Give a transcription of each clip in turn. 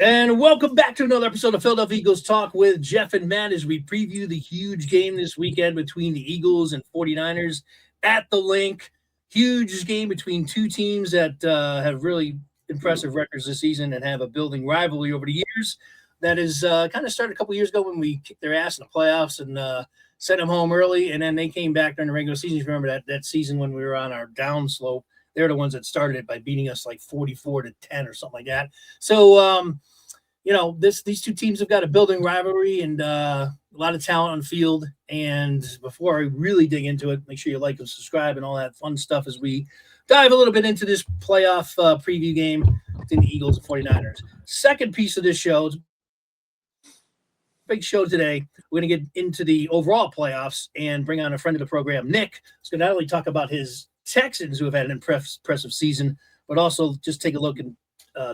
And welcome back to another episode of Philadelphia Eagles Talk with Geoff and Matt as we preview the huge game this weekend between the Eagles and 49ers at the Link. Huge game between two teams that have really impressive records this season and have a building rivalry over the years. That is kind of started a couple years ago when we kicked their ass in the playoffs and sent them home early, and then they came back during the regular season. You remember that season when we were on our down slope? They're the ones that started it by beating us like 44-10 or something like that. So, these two teams have got a building rivalry and a lot of talent on the field. And before I really dig into it, make sure you like and subscribe and all that fun stuff as we dive a little bit into this playoff preview game between the Eagles and 49ers. Second piece of this show, big show today. We're going to get into the overall playoffs and bring on a friend of the program, Nick. He's going to not only talk about his Texans, who have had an impressive season, but also just take a look and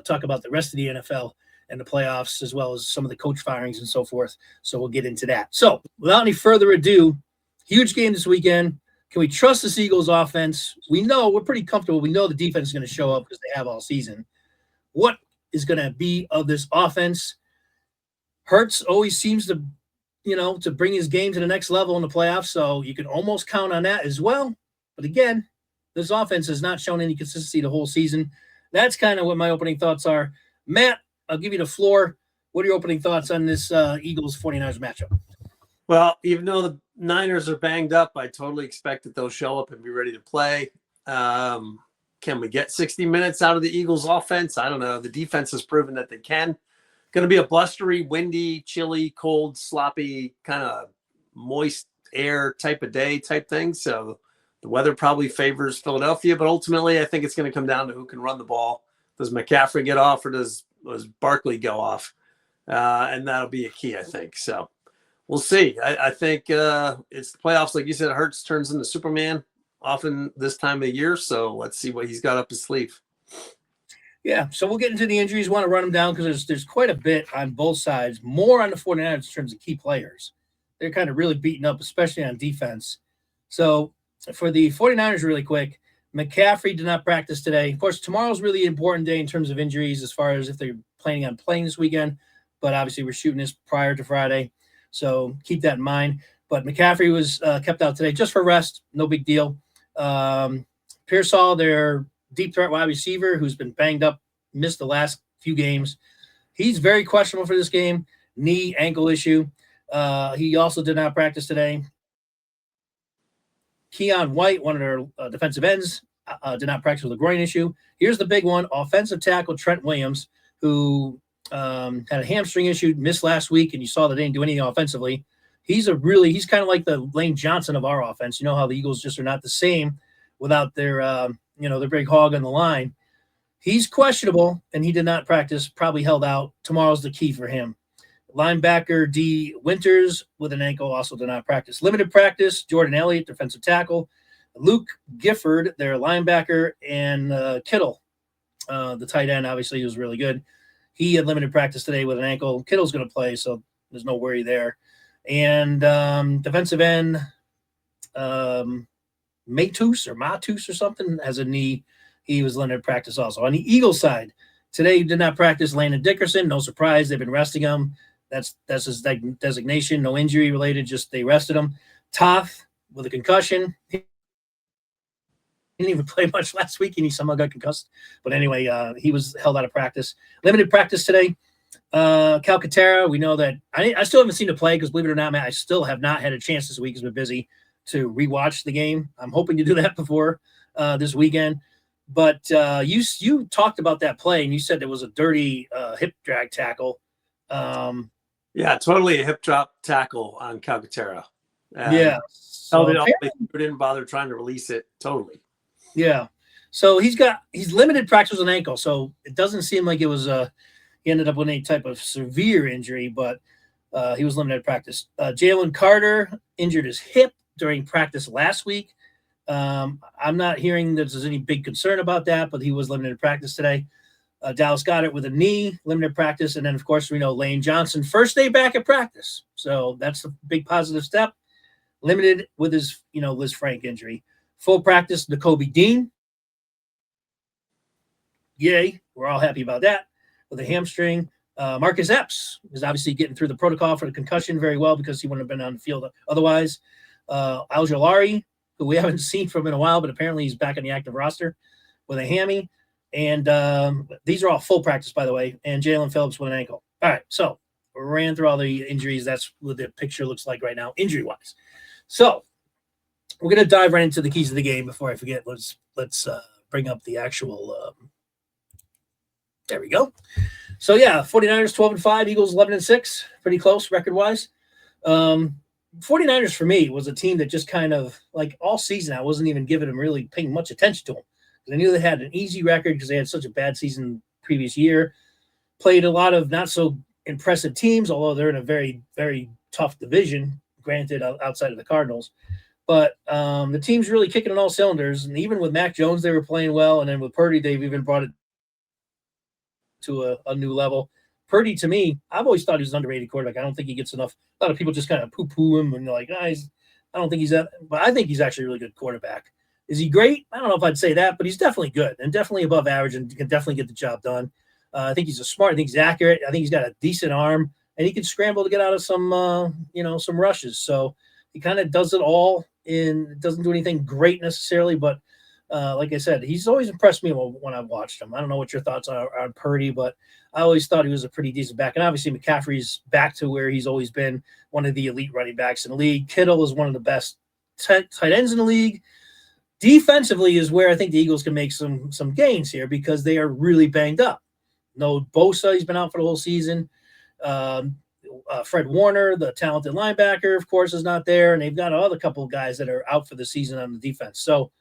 talk about the rest of the NFL and the playoffs, as well as some of the coach firings and so forth. So we'll get into that. So without any further ado, huge game this weekend. Can we trust this Eagles offense? We know we're pretty comfortable. We know the defense is going to show up because they have all season. What is going to be of this offense? Hurts always seems to, to bring his game to the next level in the playoffs. So you can almost count on that as well. But again, this offense has not shown any consistency the whole season. That's kind of what my opening thoughts are. Matt, I'll give you the floor. What are your opening thoughts on this Eagles-49ers matchup? Well, even though the Niners are banged up, I totally expect that they'll show up and be ready to play. Can we get 60 minutes out of the Eagles offense? I don't know. The defense has proven that they can. Going to be a blustery, windy, chilly, cold, sloppy, kind of moist air type of day type thing. So the weather probably favors Philadelphia, but ultimately I think it's going to come down to who can run the ball. Does McCaffrey get off or does Barkley go off? And that'll be a key, I think. So we'll see. I think it's the playoffs. Like you said, Hurts turns into Superman often this time of year. So let's see what he's got up his sleeve. Yeah, so we'll get into the injuries. Want to run them down because there's quite a bit on both sides, more on the 49ers in terms of key players. They're kind of really beaten up, especially on defense. So for the 49ers, really quick, McCaffrey did not practice today. Of course, tomorrow's really an important day in terms of injuries as far as if they're planning on playing this weekend. But obviously, we're shooting this prior to Friday, so keep that in mind. But McCaffrey was kept out today just for rest. No big deal. Pearsall, their deep threat wide receiver, who's been banged up, missed the last few games. He's very questionable for this game. Knee, ankle issue. He also did not practice today. Keon White, one of their defensive ends, did not practice with a groin issue. Here's the big one. Offensive tackle Trent Williams, who had a hamstring issue, missed last week, and you saw that they didn't do anything offensively. He's kind of like the Lane Johnson of our offense. You know how the Eagles just are not the same without their big hog on the line. He's questionable, and he did not practice, probably held out. Tomorrow's the key for him. Linebacker D. Winters with an ankle also did not practice. Limited practice, Jordan Elliott, defensive tackle. Luke Gifford, their linebacker, and Kittle, the tight end, obviously, was really good. He had limited practice today with an ankle. Kittle's going to play, so there's no worry there. And defensive end, Matus or something, has a knee. He was limited practice also. On the Eagles side, today he did not practice. Landon Dickerson, no surprise. They've been resting him. That's his designation. No injury related, just they rested him. Toth with a concussion. He didn't even play much last week, and he somehow got concussed. But anyway, he was held out of practice. Limited practice today. Calcaterra, we know that I still haven't seen him play because, believe it or not, Matt, I still have not had a chance this week. He's been busy to rewatch the game. I'm hoping to do that before this weekend. But you talked about that play, and you said there was a dirty hip drag tackle. Yeah, totally a hip drop tackle on Calcaterra. Yeah. So they didn't bother trying to release it. Totally. Yeah. So he's limited practice with an ankle, so it doesn't seem like it was he ended up with any type of severe injury, but he was limited practice. Jalen Carter injured his hip during practice last week. I'm not hearing that there's any big concern about that, but he was limited practice today. Dallas Goedert with a knee, limited practice. And then, of course, we know Lane Johnson, first day back at practice. So that's a big positive step. Limited with his, Liz Frank injury. Full practice, Nakobe Dean. Yay. We're all happy about that. With a hamstring. Marcus Epps is obviously getting through the protocol for the concussion very well because he wouldn't have been on the field otherwise. Al-Jalari, who we haven't seen from in a while, but apparently he's back on the active roster with a hammy. And these are all full practice, by the way. And Jalen Phillips with an ankle. All right, so we ran through all the injuries. That's what the picture looks like right now, injury-wise. So we're going to dive right into the keys of the game. Before I forget, let's bring up the actual there we go. So, yeah, 49ers 12-5, Eagles 11-6, pretty close record-wise. 49ers, for me, was a team that just kind of, like, all season I wasn't even giving them really paying much attention to them. Because I knew they had an easy record because they had such a bad season previous year. Played a lot of not so impressive teams, although they're in a very, very tough division, granted, outside of the Cardinals. But the team's really kicking on all cylinders. And even with Mac Jones, they were playing well. And then with Purdy, they've even brought it to a new level. Purdy, to me, I've always thought he was an underrated quarterback. I don't think he gets enough. A lot of people just kind of poo-poo him and they're like, I don't think he's that. But I think he's actually a really good quarterback. Is he great? I don't know if I'd say that, but he's definitely good and definitely above average and can definitely get the job done. I think he's smart. I think he's accurate. I think he's got a decent arm, and he can scramble to get out of some rushes. So he kind of does it all. Doesn't do anything great necessarily, but like I said, he's always impressed me when I've watched him. I don't know what your thoughts are on Purdy, but I always thought he was a pretty decent back. And obviously McCaffrey's back to where he's always been, one of the elite running backs in the league. Kittle is one of the best tight ends in the league. Defensively is where I think the Eagles can make some gains here because they are really banged up. No Bosa, he's been out for the whole season. Fred Warner, the talented linebacker, of course, is not there. And they've got another couple of guys that are out for the season on the defense. So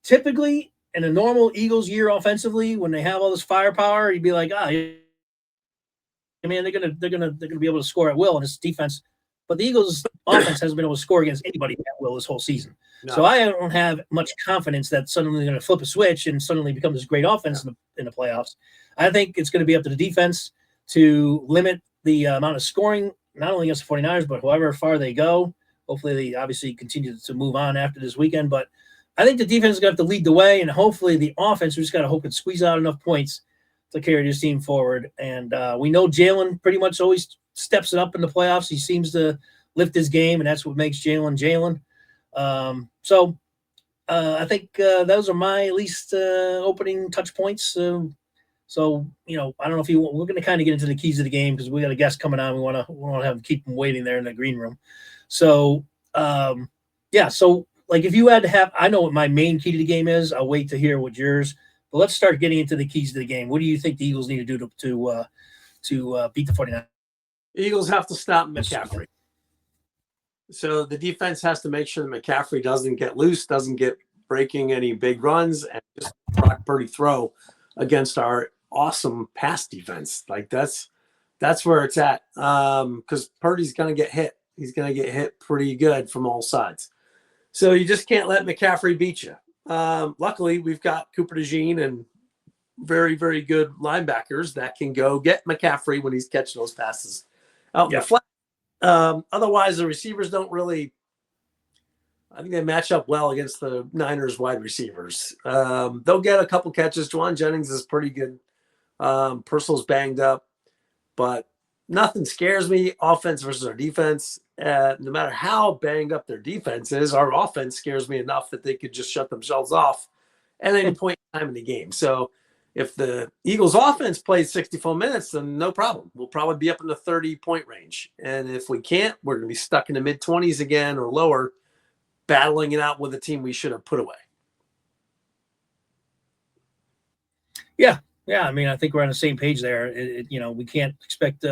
typically in a normal Eagles year offensively, when they have all this firepower, you'd be like, man, they're gonna be able to score at will in this defense. But the Eagles offense hasn't been able to score against anybody at will this whole season. No. So I don't have much confidence that suddenly they're going to flip a switch and suddenly become this great offense in the playoffs. I think it's going to be up to the defense to limit the amount of scoring, not only against the 49ers, but however far they go. Hopefully they obviously continue to move on after this weekend. But I think the defense is going to have to lead the way, and hopefully the offense, we just got to hope it squeeze out enough points to carry this team forward. And we know Jalen pretty much always steps it up in the playoffs. He seems to lift his game, and that's what makes Jalen. So I think those are my at least opening touch points. So, I don't know if we're going to kind of get into the keys of the game because we got a guest coming on. We want to have keep them waiting there in the green room. So, So like if you had to have, I know what my main key to the game is. I'll wait to hear what yours, but let's start getting into the keys to the game. What do you think the Eagles need to do to beat the 49ers? Eagles have to stop McCaffrey. So the defense has to make sure that McCaffrey doesn't get loose, doesn't get breaking any big runs, and just Brock Purdy throw against our awesome pass defense. Like that's where it's at. Because Purdy's going to get hit. He's going to get hit pretty good from all sides. So you just can't let McCaffrey beat you. Luckily, we've got Cooper DeJean and very, very good linebackers that can go get McCaffrey when he's catching those passes out in the flat. Otherwise, the receivers don't really – I think they match up well against the Niners wide receivers. They'll get a couple catches. Juwan Jennings is pretty good. Purcell's banged up. But nothing scares me, offense versus our defense. No matter how banged up their defense is, our offense scares me enough that they could just shut themselves off at any point in time in the game. So if the Eagles offense plays 64 minutes, then no problem. We'll probably be up in the 30-point range. And if we can't, we're going to be stuck in the mid-20s again or lower, battling it out with a team we should have put away. Yeah. I mean, I think we're on the same page there. We can't expect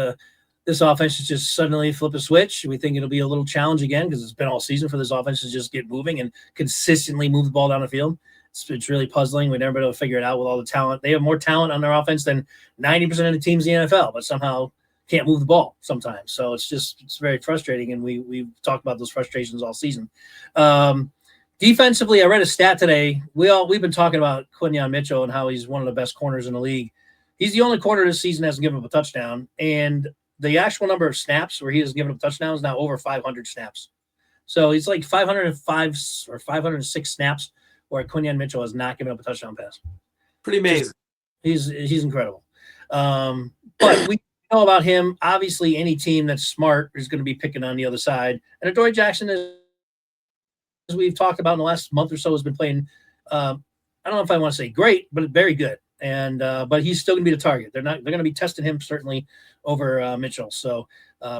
this offense to just suddenly flip a switch. We think it'll be a little challenge again because it's been all season for this offense to just get moving and consistently move the ball down the field. It's really puzzling. We've never been able to figure it out with all the talent. They have more talent on their offense than 90% of the teams in the NFL, but somehow can't move the ball sometimes. So it's very frustrating, and we've talked about those frustrations all season. Defensively, I read a stat today. We've been talking about Quinyon Mitchell and how he's one of the best corners in the league. He's the only corner this season that hasn't given up a touchdown, and the actual number of snaps where he has given up a touchdown is now over 500 snaps. So he's like 505 or 506 snaps where Quinyon Mitchell has not given up a touchdown pass. Pretty amazing. He's incredible. But know about him. Obviously, any team that's smart is going to be picking on the other side. And Adoree Jackson, as we've talked about in the last month or so, has been playing. I don't know if I want to say great, but very good. And but he's still going to be the target. They're going to be testing him certainly over Mitchell. So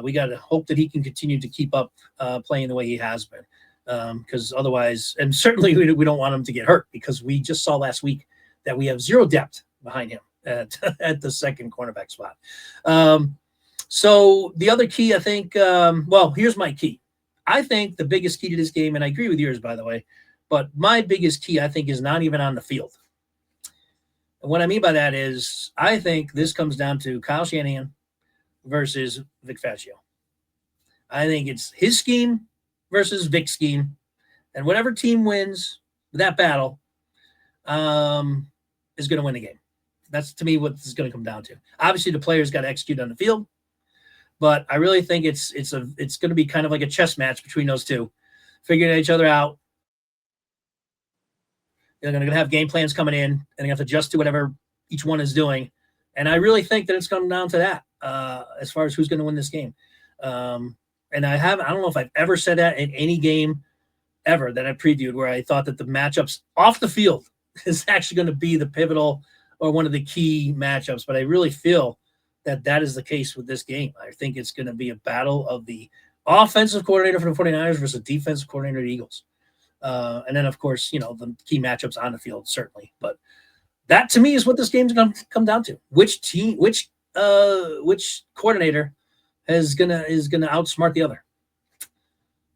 we got to hope that he can continue to keep up playing the way he has been. Because otherwise, and certainly we don't want him to get hurt, because we just saw last week that we have zero depth behind him at the second cornerback spot. So the other key, I think, well, here's my key. I think the biggest key to this game, and I agree with yours, by the way, but my biggest key, I think, is not even on the field. And what I mean by that is I think this comes down to Kyle Shanahan versus Vic Fangio. I think it's his scheme versus Vic's scheme, and whatever team wins that battle is going to win the game. That's, to me, what it's going to come down to. Obviously, the players got to execute on the field, but I really think it's going to be kind of like a chess match between those two, figuring each other out. They're going to have game plans coming in, and they have to adjust to whatever each one is doing. And I really think that it's coming down to that as far as who's going to win this game. And I don't know if I've ever said that in any game ever that I previewed, where I thought that the matchups off the field is actually going to be the pivotal or one of the key matchups. But I really feel that is the case with this game. I think it's going to be a battle of the offensive coordinator for the 49ers versus the defensive coordinator of the Eagles. And then, of course, the key matchups on the field, certainly. But that, to me, is what this game's going to come down to. Which coordinator is gonna outsmart the other.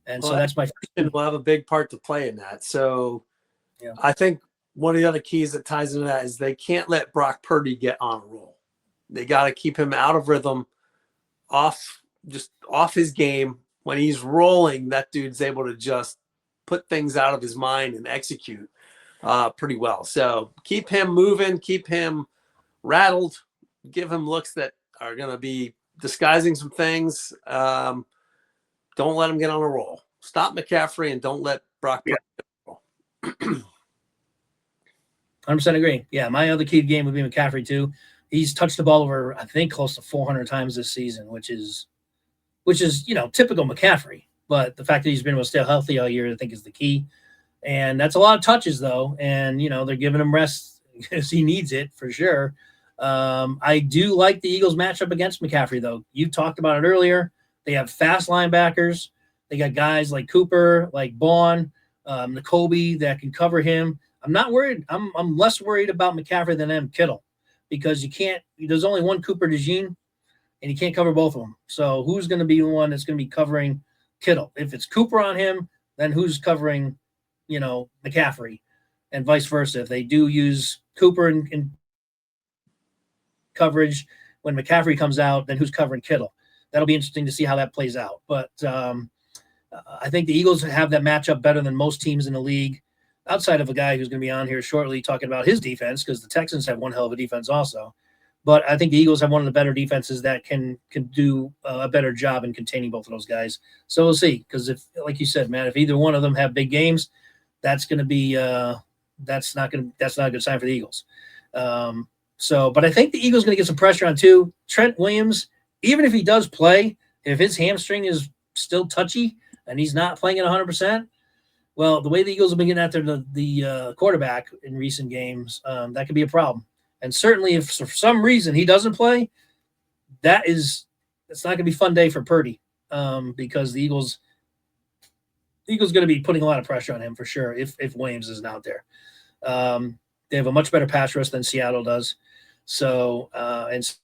And so that's my first. Will have a big part to play in that. So yeah. I think one of the other keys that ties into that is they can't let Brock Purdy get on a roll. They got to keep him out of rhythm, off his game. When he's rolling, that dude's able to just put things out of his mind and execute pretty well. So keep him moving, keep him rattled, give him looks that are going to be disguising some things. Don't let him get on a roll. Stop McCaffrey and don't let Brock get on a roll. 100% agree. Yeah, my other key game would be McCaffrey too. He's touched the ball over, I think, close to 400 times this season, which is typical McCaffrey. But the fact that he's been able to stay healthy all year, I think, is the key. And that's a lot of touches, though. And, they're giving him rest because he needs it for sure. I do like the Eagles matchup against McCaffrey, though. You talked about it earlier. They have fast linebackers. They got guys like Cooper, like Bond, N'Kobe that can cover him. I'm not worried. I'm less worried about McCaffrey than I am Kittle, because there's only one Cooper DeJean, and you can't cover both of them. So who's going to be the one that's going to be covering Kittle? If it's Cooper on him, then who's covering, McCaffrey, and vice versa. If they do use Cooper in coverage when McCaffrey comes out, then who's covering Kittle? That'll be interesting to see how that plays out. But I think the Eagles have that matchup better than most teams in the league, outside of a guy who's going to be on here shortly talking about his defense, because the Texans have one hell of a defense also. But I think the Eagles have one of the better defenses that can do a better job in containing both of those guys. So we'll see, because if, like you said, man, if either one of them have big games, that's going to be that's not a good sign for the Eagles. But I think the Eagles going to get some pressure on too. Trent Williams, even if he does play, if his hamstring is still touchy and he's not playing at 100%, well, the way the Eagles have been getting after the quarterback in recent games, that could be a problem. And certainly if for some reason he doesn't play, it's not going to be a fun day for Purdy, because the Eagles going to be putting a lot of pressure on him for sure if Williams isn't out there. They have a much better pass rush than Seattle does. So, and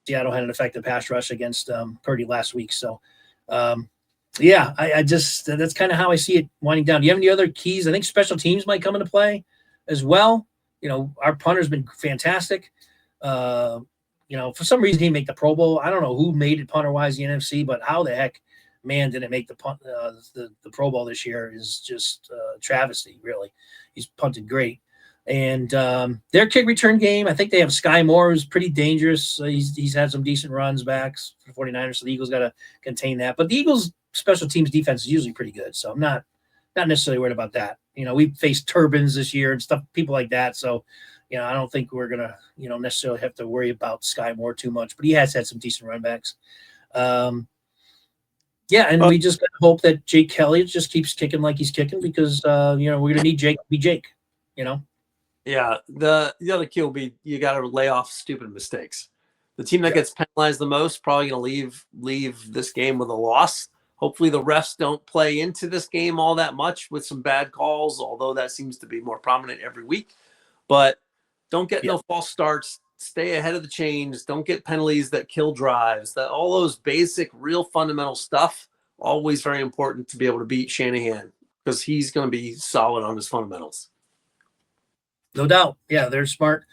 Seattle had an effective pass rush against Purdy last week. So, I just that's kind of how I see it winding down. Do you have any other keys? I think special teams might come into play as well. Our punter's been fantastic. For some reason he didn't make the Pro Bowl. I don't know who made it punter-wise in the NFC, but how the heck man didn't make the Pro Bowl this year is just travesty, really. He's punted great. And their kick return game, I think they have Sky Moore, who's pretty dangerous. He's had some decent runs backs for the 49ers, so the Eagles got to contain that. But the Eagles' special teams defense is usually pretty good, so I'm not necessarily worried about that. We've faced turbans this year and stuff, people like that. So, I don't think we're gonna, necessarily have to worry about Sky Moore too much, but he has had some decent run backs. Yeah, and we just gotta hope that Jake Kelly just keeps kicking like he's kicking because we're gonna need Jake to be Jake. Yeah, the other key will be you got to lay off stupid mistakes. The team that gets penalized the most probably going to leave this game with a loss. Hopefully, the refs don't play into this game all that much with some bad calls, although that seems to be more prominent every week. But don't get no false starts. Stay ahead of the chains. Don't get penalties that kill drives. All those basic, real fundamental stuff. Always very important to be able to beat Shanahan because he's going to be solid on his fundamentals. No doubt. Yeah, they're smart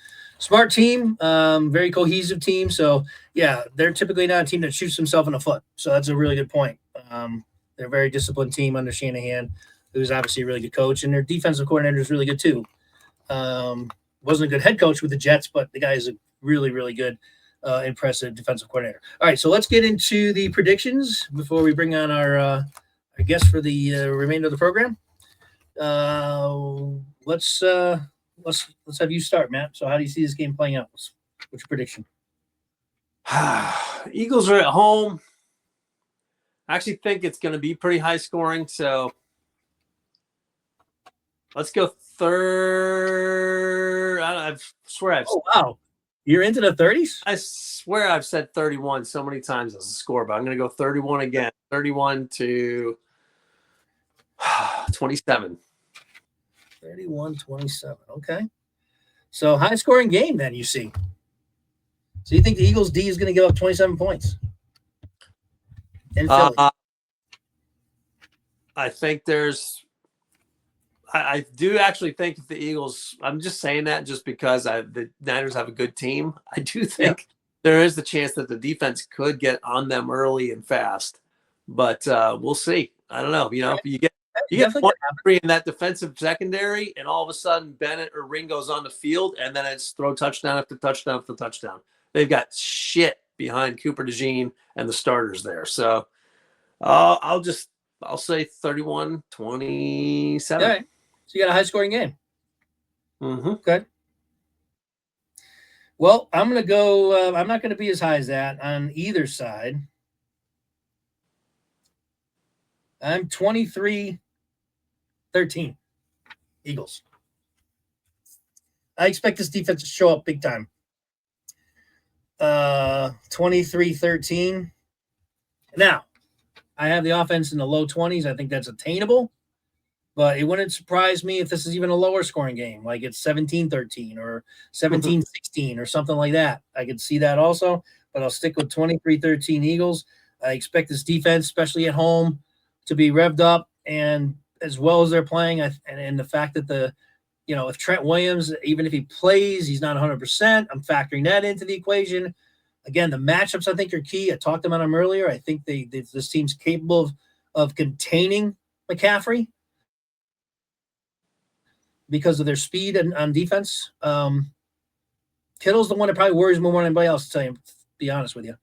team, very cohesive team. So, yeah, they're typically not a team that shoots themselves in the foot. So that's a really good point. They're a very disciplined team under Shanahan, who's obviously a really good coach, and their defensive coordinator is really good too. Wasn't a good head coach with the Jets, but the guy is a really, really good, impressive defensive coordinator. All right, so let's get into the predictions before we bring on our guest for the remainder of the program. Let's have you start, Matt. So how do you see this game playing out? What's your prediction? Eagles are at home. I actually think it's going to be pretty high scoring. So let's go third. I swear I've. Oh, wow. You're into the 30s? I swear I've said 31 so many times as a score, but I'm going to go 31 again. 31-27. 31-27. Okay. So high scoring game then, you see. So you think the Eagles D is going to give up 27 points in Philly? I think I do actually think if the Eagles, I'm just saying that just because the Niners have a good team. I do think there is the chance that the defense could get on them early and fast, but we'll see. I don't know. You get 1-3 in that defensive secondary, and all of a sudden Bennett or Ringo's on the field, and then it's throw touchdown after touchdown after touchdown. They've got shit behind Cooper DeJean and the starters there. So I'll say 31-27. All right. So you got a high scoring game. Mm-hmm. Okay. Well, I'm going to go. I'm not going to be as high as that on either side. I'm 23-13 Eagles. I expect this defense to show up big time. 23-13. Now, I have the offense in the low 20s. I think that's attainable, but it wouldn't surprise me if this is even a lower scoring game, like it's 17-13 or 17-16 or something like that. I could see that also, but I'll stick with 23-13 Eagles. I expect this defense, especially at home, to be revved up, and as well as they're playing, and the fact that if Trent Williams, even if he plays, he's not 100%, I'm factoring that into the equation. Again, the matchups I think are key. I talked about them earlier. I think this team's capable of containing McCaffrey because of their speed and on defense. Kittle's the one that probably worries more than anybody else, to be honest with you.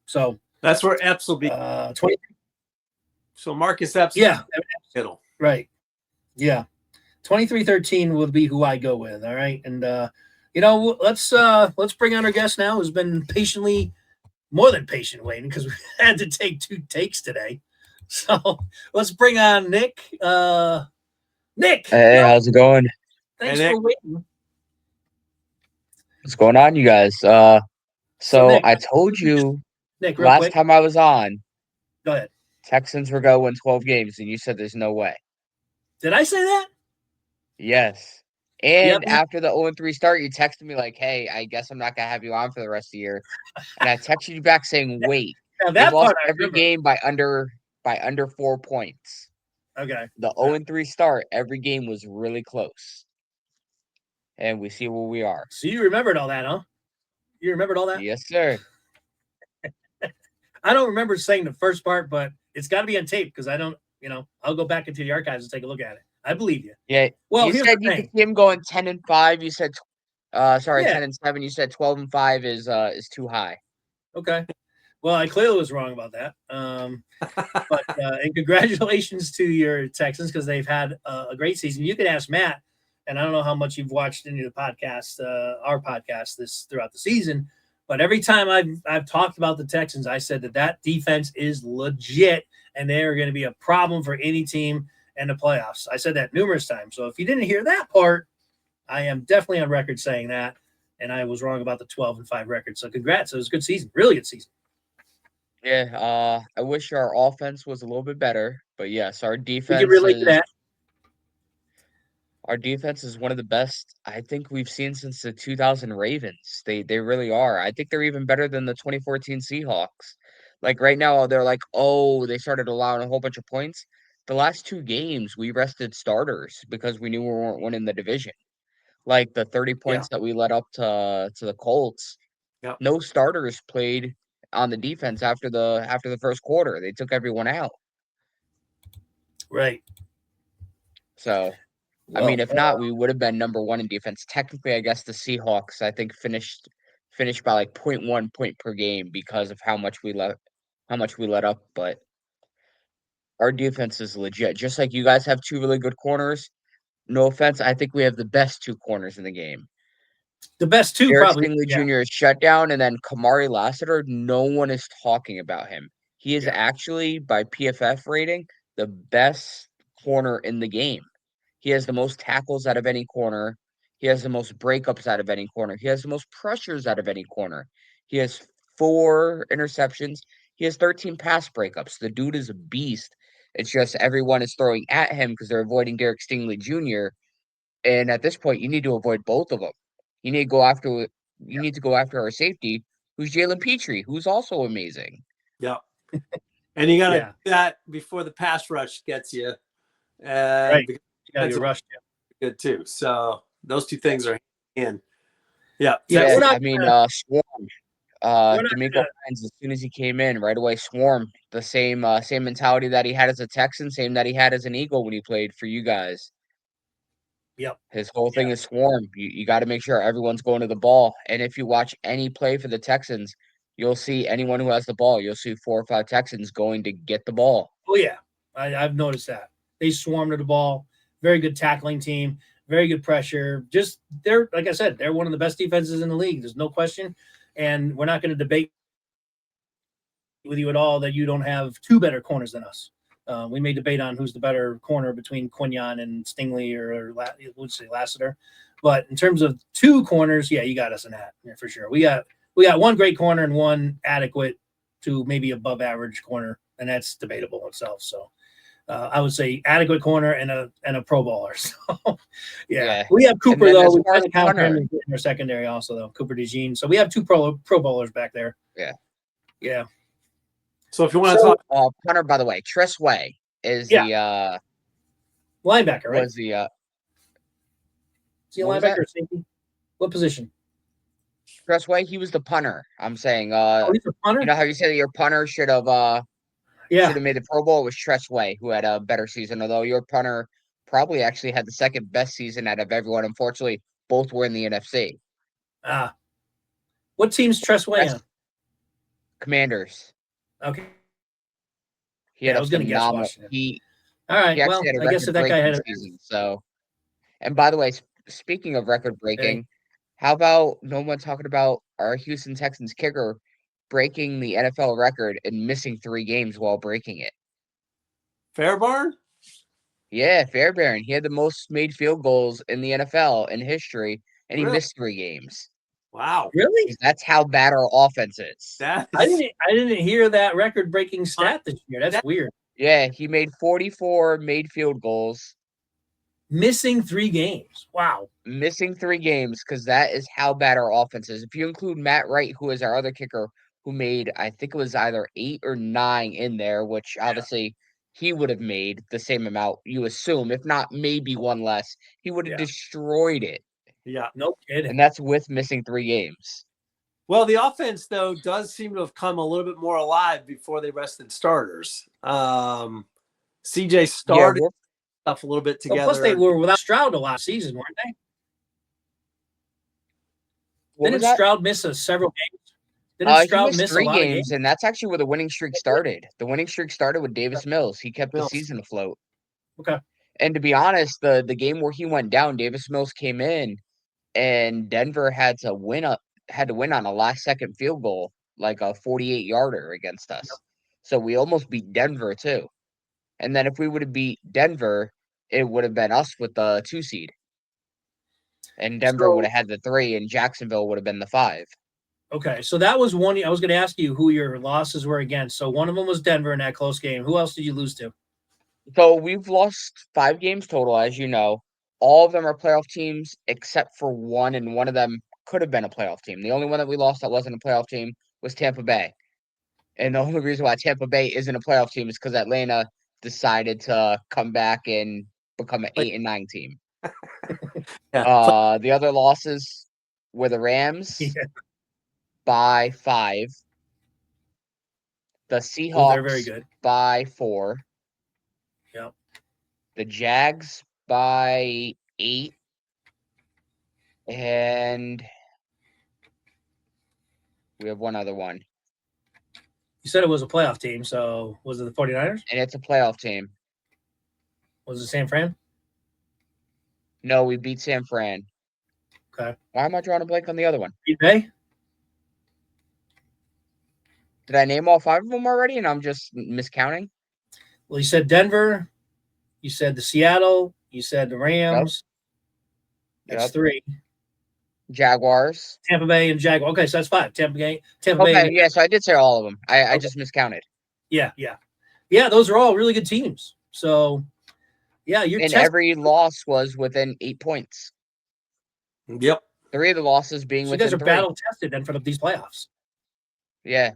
So that's where Epps will be. 20. So Marcus Epps. Yeah. Kittle. Right. Yeah. 23-13 will be who I go with. All right. And, let's bring on our guest now, who's been more than patient waiting because we had to take 2 takes today. So let's bring on Nick. Nick. Hey, how's it going? Thanks for waiting. What's going on, you guys? So Nick, I told you Nick, last time I was on, go ahead. Texans were going to win 12 games, and you said there's no way. Did I say that? Yes. And after the 0-3 start, you texted me like, hey, I guess I'm not going to have you on for the rest of the year. And I texted you back saying, wait. That they lost every game by under 4 points. Okay. The 0-3 start, every game was really close. And we see where we are. So you remembered all that, huh? You remembered all that? Yes, sir. I don't remember saying the first part, but it's got to be on tape because I don't, I'll go back into the archives and take a look at it. I believe you. Yeah. Well, you said you could see him going 10-5. You said, 10-7. You said 12-5 is too high. Okay. Well, I clearly was wrong about that. But and congratulations to your Texans because they've had a great season. You can ask Matt and I don't know how much you've watched any of the podcasts, our podcast this throughout the season, but every time I've talked about the Texans, I said that defense is legit and they are going to be a problem for any team in the playoffs. I said that numerous times. So if you didn't hear that part, I am definitely on record saying that, and I was wrong about the 12-5 record. So congrats. It was a good season, really good season. Yeah, I wish our offense was a little bit better, but yes, We can relate to that. our defense is one of the best I think we've seen since the 2000 Ravens. They really are. I think they're even better than the 2014 Seahawks. Like right now, they're like, oh, they started allowing a whole bunch of points. The last two games, we rested starters because we knew we weren't winning the division. Like the 30 points that we let up to the Colts. Yep. No starters played on the defense after the first quarter. They took everyone out. Right. So, Well, I mean, if not, we would have been number one in defense. Technically, I guess the Seahawks, I think, finished by like 0.1 point per game because of how much we let up. But our defense is legit. Just like you guys have two really good corners. No offense, I think we have the best two corners in the game. the best two, Derek probably. Stingley Yeah. Jr. is shut down, and then Kamari Lassiter, no one is talking about him. He is Yeah. actually, by PFF rating, the best corner in the game. He has the most tackles out of any corner. He has the most breakups out of any corner. He has the most pressures out of any corner. He has 4 interceptions. He has 13 pass breakups. The dude is a beast. It's just everyone is throwing at him because they're avoiding Derek Stingley Jr. And at this point, you need to avoid both of them. You need to go after our safety, who's Jalen Petrie, who's also amazing. Yeah. And you got to Yeah. do that before the pass rush gets you. Right. Because You got to that's rush. good too. So those two things are in. Yeah. Yeah, Yeah, we're not I mean, gonna- Swarm. not D'Amico gonna- Ryans, as soon as he came in, right away Swarm. The same mentality that he had as a Texan, same that he had as an Eagle when he played for you guys. Yep. His whole thing is Swarm. You got to make sure everyone's going to the ball. And if you watch any play for the Texans, you'll see anyone who has the ball. You'll see 4 or 5 Texans going to get the ball. Oh yeah, I've noticed that they swarm to the ball. Very good tackling team. Very good pressure. Just they're like I said, they're one of the best defenses in the league. There's no question. And we're not going to debate with you at all that you don't have 2 better corners than us. We may debate on who's the better corner between Quinyon and Stingley or let's say Lassiter. But in terms of 2 corners, yeah, you got us in that for sure. We got 1 great corner and 1 adequate to maybe above average corner, and that's debatable itself. So I would say adequate corner and a Pro Bowler. So yeah. We have Cooper though. We kind of count him in our secondary also though. Cooper DeJean. So we have 2 Pro Bowlers back there. Yeah. So if you want to talk punter, by the way, Tress Way is the linebacker, right? Was the is he a linebacker or safety? What position? Tress Way, he was the punter. I'm saying he's a punter? You know how you said that your punter should have made the Pro Bowl? It was Tress Way who had a better season, although your punter probably actually had the second best season out of everyone. Unfortunately, both were in the NFC. What team's Tress Way on? Commanders. Okay. He had I was going to guess Washington. All right. Well, I guess if that guy had a season. So, and by the way, speaking of record breaking, how about no one talking about our Houston Texans kicker breaking the NFL record and missing 3 games while breaking it? Fairbairn? Yeah, Fairbairn. He had the most made field goals in the NFL in history, and he missed 3 games. Wow. Really? That's how bad our offense is. I didn't hear that record-breaking stat this year. That's weird. Yeah, he made 44 made field goals. Missing 3 games. Wow. Missing 3 games because that is how bad our offense is. If you include Matt Wright, who is our other kicker, who made, I think it was either 8 or 9 in there, which obviously he would have made the same amount, you assume, if not maybe 1 less. He would have destroyed it. Yeah. No kidding. And that's with missing 3 games. Well, the offense, though, does seem to have come a little bit more alive before they rested starters. CJ started stuff a little bit together. Well, plus, they were without Stroud a lot of season, weren't they? Didn't Stroud miss several games? Didn't Stroud miss 3 games, and that's actually where the winning streak started. The winning streak started with Davis Mills. He kept the season afloat. Okay. And to be honest, the game where he went down, Davis Mills came in, and Denver had to win on a last second field goal, like a 48-yarder against us. So we almost beat Denver too. And then if we would have beat Denver, it would have been us with the 2 seed. And Denver would So, have had the 3, and Jacksonville would have been the 5. okay, so that was one. I was going to ask you who your losses were against. So one of them was Denver in that close game. Who else did you lose to? So we've lost 5 games total, as you know. All of them are playoff teams except for one, and one of them could have been a playoff team. The only one that we lost that wasn't a playoff team was Tampa Bay. And the only reason why Tampa Bay isn't a playoff team is because Atlanta decided to come back and become an 8-9 team. Yeah. The other losses were the Rams Yeah. by 5, the Well, they're very Seahawks good. by 4, Yeah. the Jags by 8, and we have one other one, You said it was a playoff team. So was it the 49ers? and it's a playoff team. Was it San Fran? No, we beat San Fran. Okay. Why am I drawing a blank on the other one? Green Bay? Did I name all 5 of them already, and I'm just miscounting? Well, you said Denver. You said the Seattle. You said the Rams. That's Yep. 3. Jaguars. Tampa Bay and Jaguar. Okay, so that's 5. Tampa Bay. Okay, yeah, so I did say all of them. I Okay. just miscounted. Yeah. Those are all really good teams. So, yeah, you're And testing. every loss was within 8 points. Yep. 3 of the losses being So you guys within are 3. battle tested then for these playoffs. Yeah.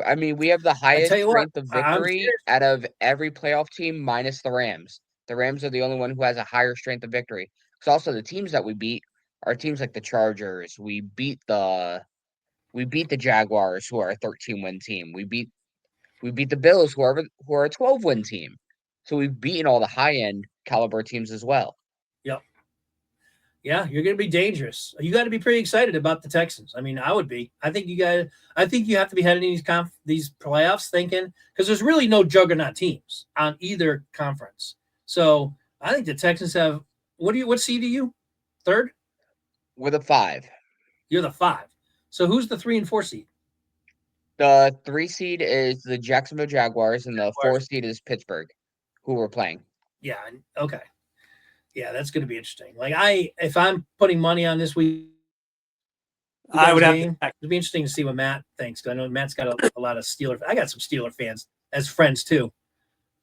I mean, we have the I highest tell you what, strength of I'm victory serious. out of every playoff team minus the Rams. The Rams are the only one who has a higher strength of victory. Because also the teams that we beat are teams like the Chargers. We beat the Jaguars, who are a 13-win team. We beat the Bills, who are a 12-win team. So we've beaten all the high-end caliber teams as well. Yep. Yeah, you're going to be dangerous. You got to be pretty excited about the Texans. I mean, I would be. I think you have to be heading these playoffs thinking, because there's really no juggernaut teams on either conference. So I think the Texans have what seed are you? 3rd? We're the 5. You're the 5. So who's the 3 and 4 seed? The 3 seed is the Jacksonville Jaguars, and the 4 seed is Pittsburgh, who we're playing. Yeah. Okay. Yeah, that's going to be interesting. Like if I'm putting money on this week, I would have game, to it'd be interesting to see what Matt thinks. I know Matt's got a lot of Steeler. I got some Steeler fans as friends too.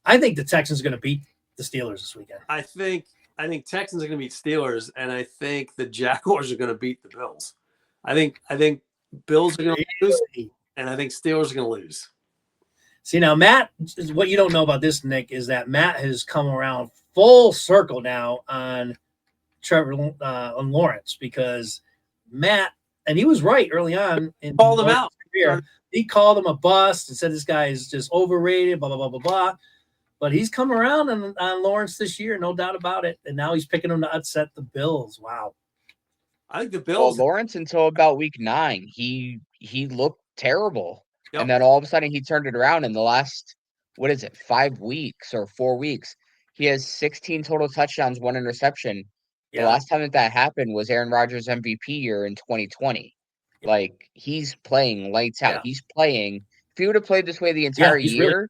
I think the Texans are going to beat the Steelers this weekend. I think Texans are going to beat Steelers, and I think the Jaguars are going to beat the Bills. I think Bills are going to lose, and I think Steelers are going to lose. See, now Matt, what you don't know about this, Nick, is that Matt has come around full circle now on Trevor on Lawrence, because Matt, and he was right early on in Called him out. Career. He called him a bust and said this guy is just overrated, blah, blah, blah, blah, blah. But he's come around on Lawrence this year, no doubt about it. And now he's picking him to upset the Bills. Wow. I think the Well, Bills. Lawrence, until about week 9, he looked terrible. Yep. And then all of a sudden he turned it around in the last, 5 weeks or 4 weeks. He has 16 total touchdowns, 1 interception. The Yeah. last time that happened was Aaron Rodgers' MVP year in 2020. Yeah. Like, he's playing lights out. Yeah. He's playing. If he would have played this way the entire he's year,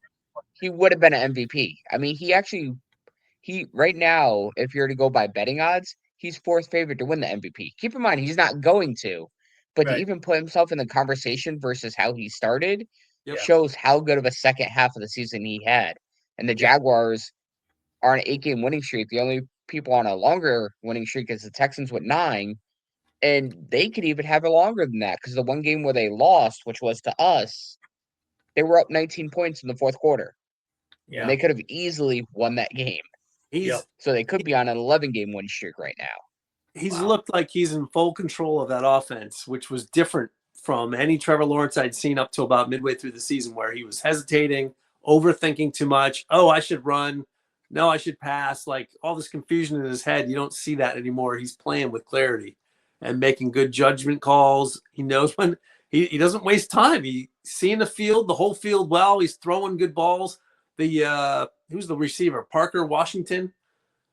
he would have been an MVP. I mean, he right now, if you're to go by betting odds, he's 4th favorite to win the MVP. Keep in mind, he's not going to, but to Right. even put himself in the conversation versus how he started Yep. shows how good of a second half of the season he had. And the Jaguars are on an 8-game winning streak. The only people on a longer winning streak is the Texans with 9, and they could even have it longer than that, because the one game where they lost, which was to us, they were up 19 points in the 4th quarter. Yeah. And they could have easily won that game. So they could be on an 11-game win streak right now. He's looked like he's in full control of that offense, which was different from any Trevor Lawrence I'd seen up to about midway through the season, where he was hesitating, overthinking too much. Oh, I should run. No, I should pass. Like, all this confusion in his head. You don't see that anymore. He's playing with clarity and making good judgment calls. He knows when he doesn't waste time. He's seeing the field, the whole field well. He's throwing good balls. Who's the receiver? Parker Washington.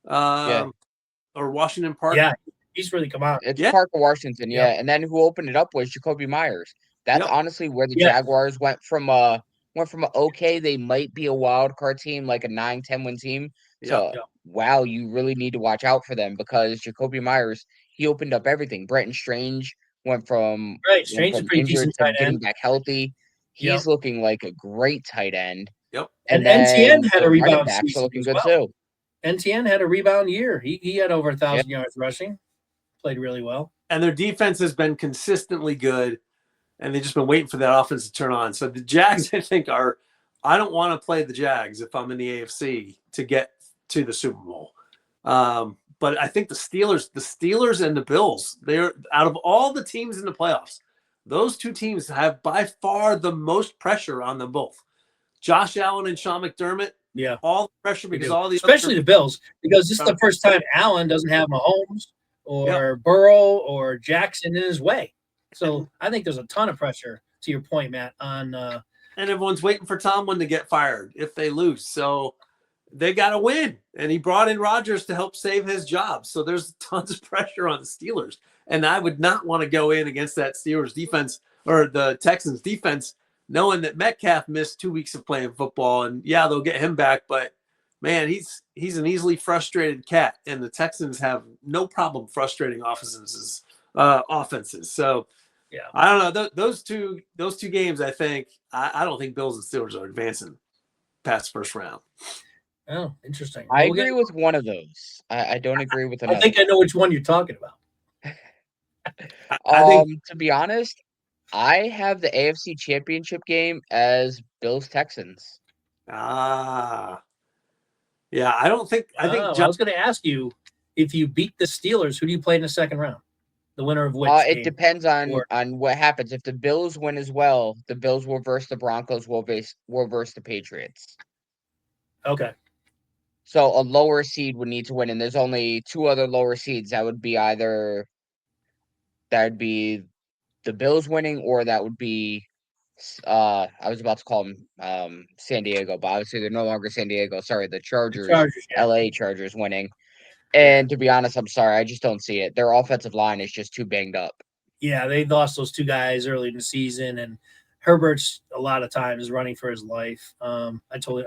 Yeah. Or Washington Park. Yeah, he's really come on. It's Yeah. Parker Washington, Yep. yeah. And then who opened it up was Jacoby Myers. That's Yep. honestly where the Yeah. Jaguars went from okay, they might be a wild card team, like a 9-10 win team. So Yep. wow, you really need to watch out for them because Jacoby Myers, he opened up everything. Brenton Strange went from Right, Strange is a pretty injured decent to tight getting end. back healthy. Yep. He's looking like a great tight end. Yep. And And NTN then had the a running rebound backs are season looking as good well. too. NTN had a rebound year. He had over 1,000 Yeah. yards rushing. Played really well. And their defense has been consistently good, and they've just been waiting for that offense to turn on. So the Jags, I think, I don't want to play the Jags if I'm in the AFC to get to the Super Bowl. But I think the Steelers and the Bills, they're out of all the teams in the playoffs, those two teams have by far the most pressure on them both. Josh Allen and Sean McDermott, Yeah, all the pressure they because do. all the Especially the Bills, because this is the first time Allen doesn't have Mahomes or Burrow or Jackson in his way. So I think there's a ton of pressure, to your point, Matt, on and everyone's waiting for Tomlin to get fired if they lose. So they got to win. And he brought in Rodgers to help save his job. So there's tons of pressure on the Steelers. And I would not want to go in against that Steelers defense or the Texans defense, knowing that Metcalf missed 2 weeks of playing football. And yeah, they'll get him back. But man, he's an easily frustrated cat. And the Texans have no problem frustrating offenses. So yeah. I don't know. Those two games, I think, I don't think Bills and Steelers are advancing past first round. Oh, interesting. I agree with one of those. I don't agree with another. I think I know which one you're talking about. I think, to be honest, I have the AFC Championship game as Bills Texans. yeah, I don't think. I think I was going to ask you, if you beat the Steelers, who do you play in the second round? The winner of which It game? depends on what happens. If the Bills win as well, the Bills will verse the Broncos. Will verse the Patriots. Okay. So a lower seed would need to win, and there's only two other lower seeds. That would be the Bills winning, or that would be I was about to call them San Diego, but obviously they're no longer San Diego. Sorry, the Chargers, yeah. LA Chargers winning. And to be honest, I'm sorry, I just don't see it. Their offensive line is just too banged up. Yeah, they lost those two guys early in the season, and Herbert's a lot of times running for his life. I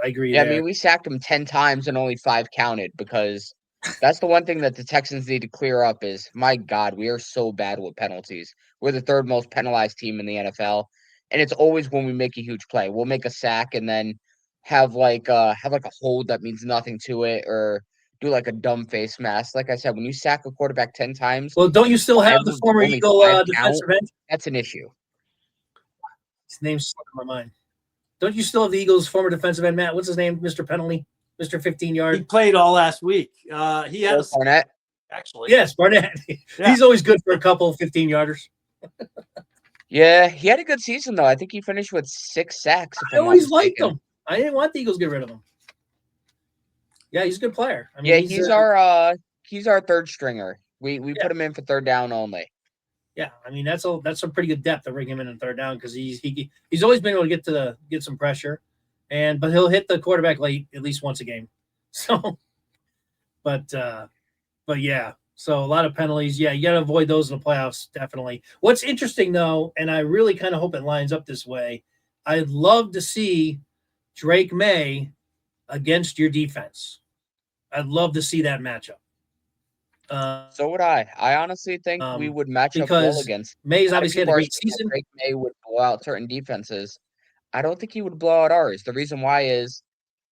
agree. Yeah, there. I mean, we sacked him 10 times and only 5 counted because that's the one thing that the Texans need to clear up is, my God, we are so bad with penalties. We're the third most penalized team in the NFL, and it's always when we make a huge play. We'll make a sack and then have like a hold that means nothing to it, or do like a dumb face mask. Like I said, when you sack a quarterback 10 times, well, don't you still have the former only Eagle 5 defensive end? That's an issue. His name's slipping my mind. Don't you still have the Eagles' former defensive end, Matt? What's his name? Mr. Penalty, Mr. 15-yard. he played all last week. He had Barnett. actually. Yes, Barnett. Yeah. He's always good for a couple 15-yarders. Yeah, he had a good season though. I think he finished with 6 sacks. I always liked him. I didn't want the Eagles to get rid of him. Yeah, he's a good player. I mean, yeah, he's our third stringer. We put him in for third down only. Yeah, I mean that's some pretty good depth to bring him in third down because he's always been able to get some pressure, but he'll hit the quarterback late at least once a game. So, but yeah, so a lot of penalties. Yeah, you got to avoid those in the playoffs definitely. What's interesting though, and I really kind of hope it lines up this way, I'd love to see Drake May against your defense. I'd love to see that matchup. So would I. I honestly think we would match up well against. May's obviously had a great season. Drake May would blow out certain defenses. I don't think he would blow out ours. The reason why is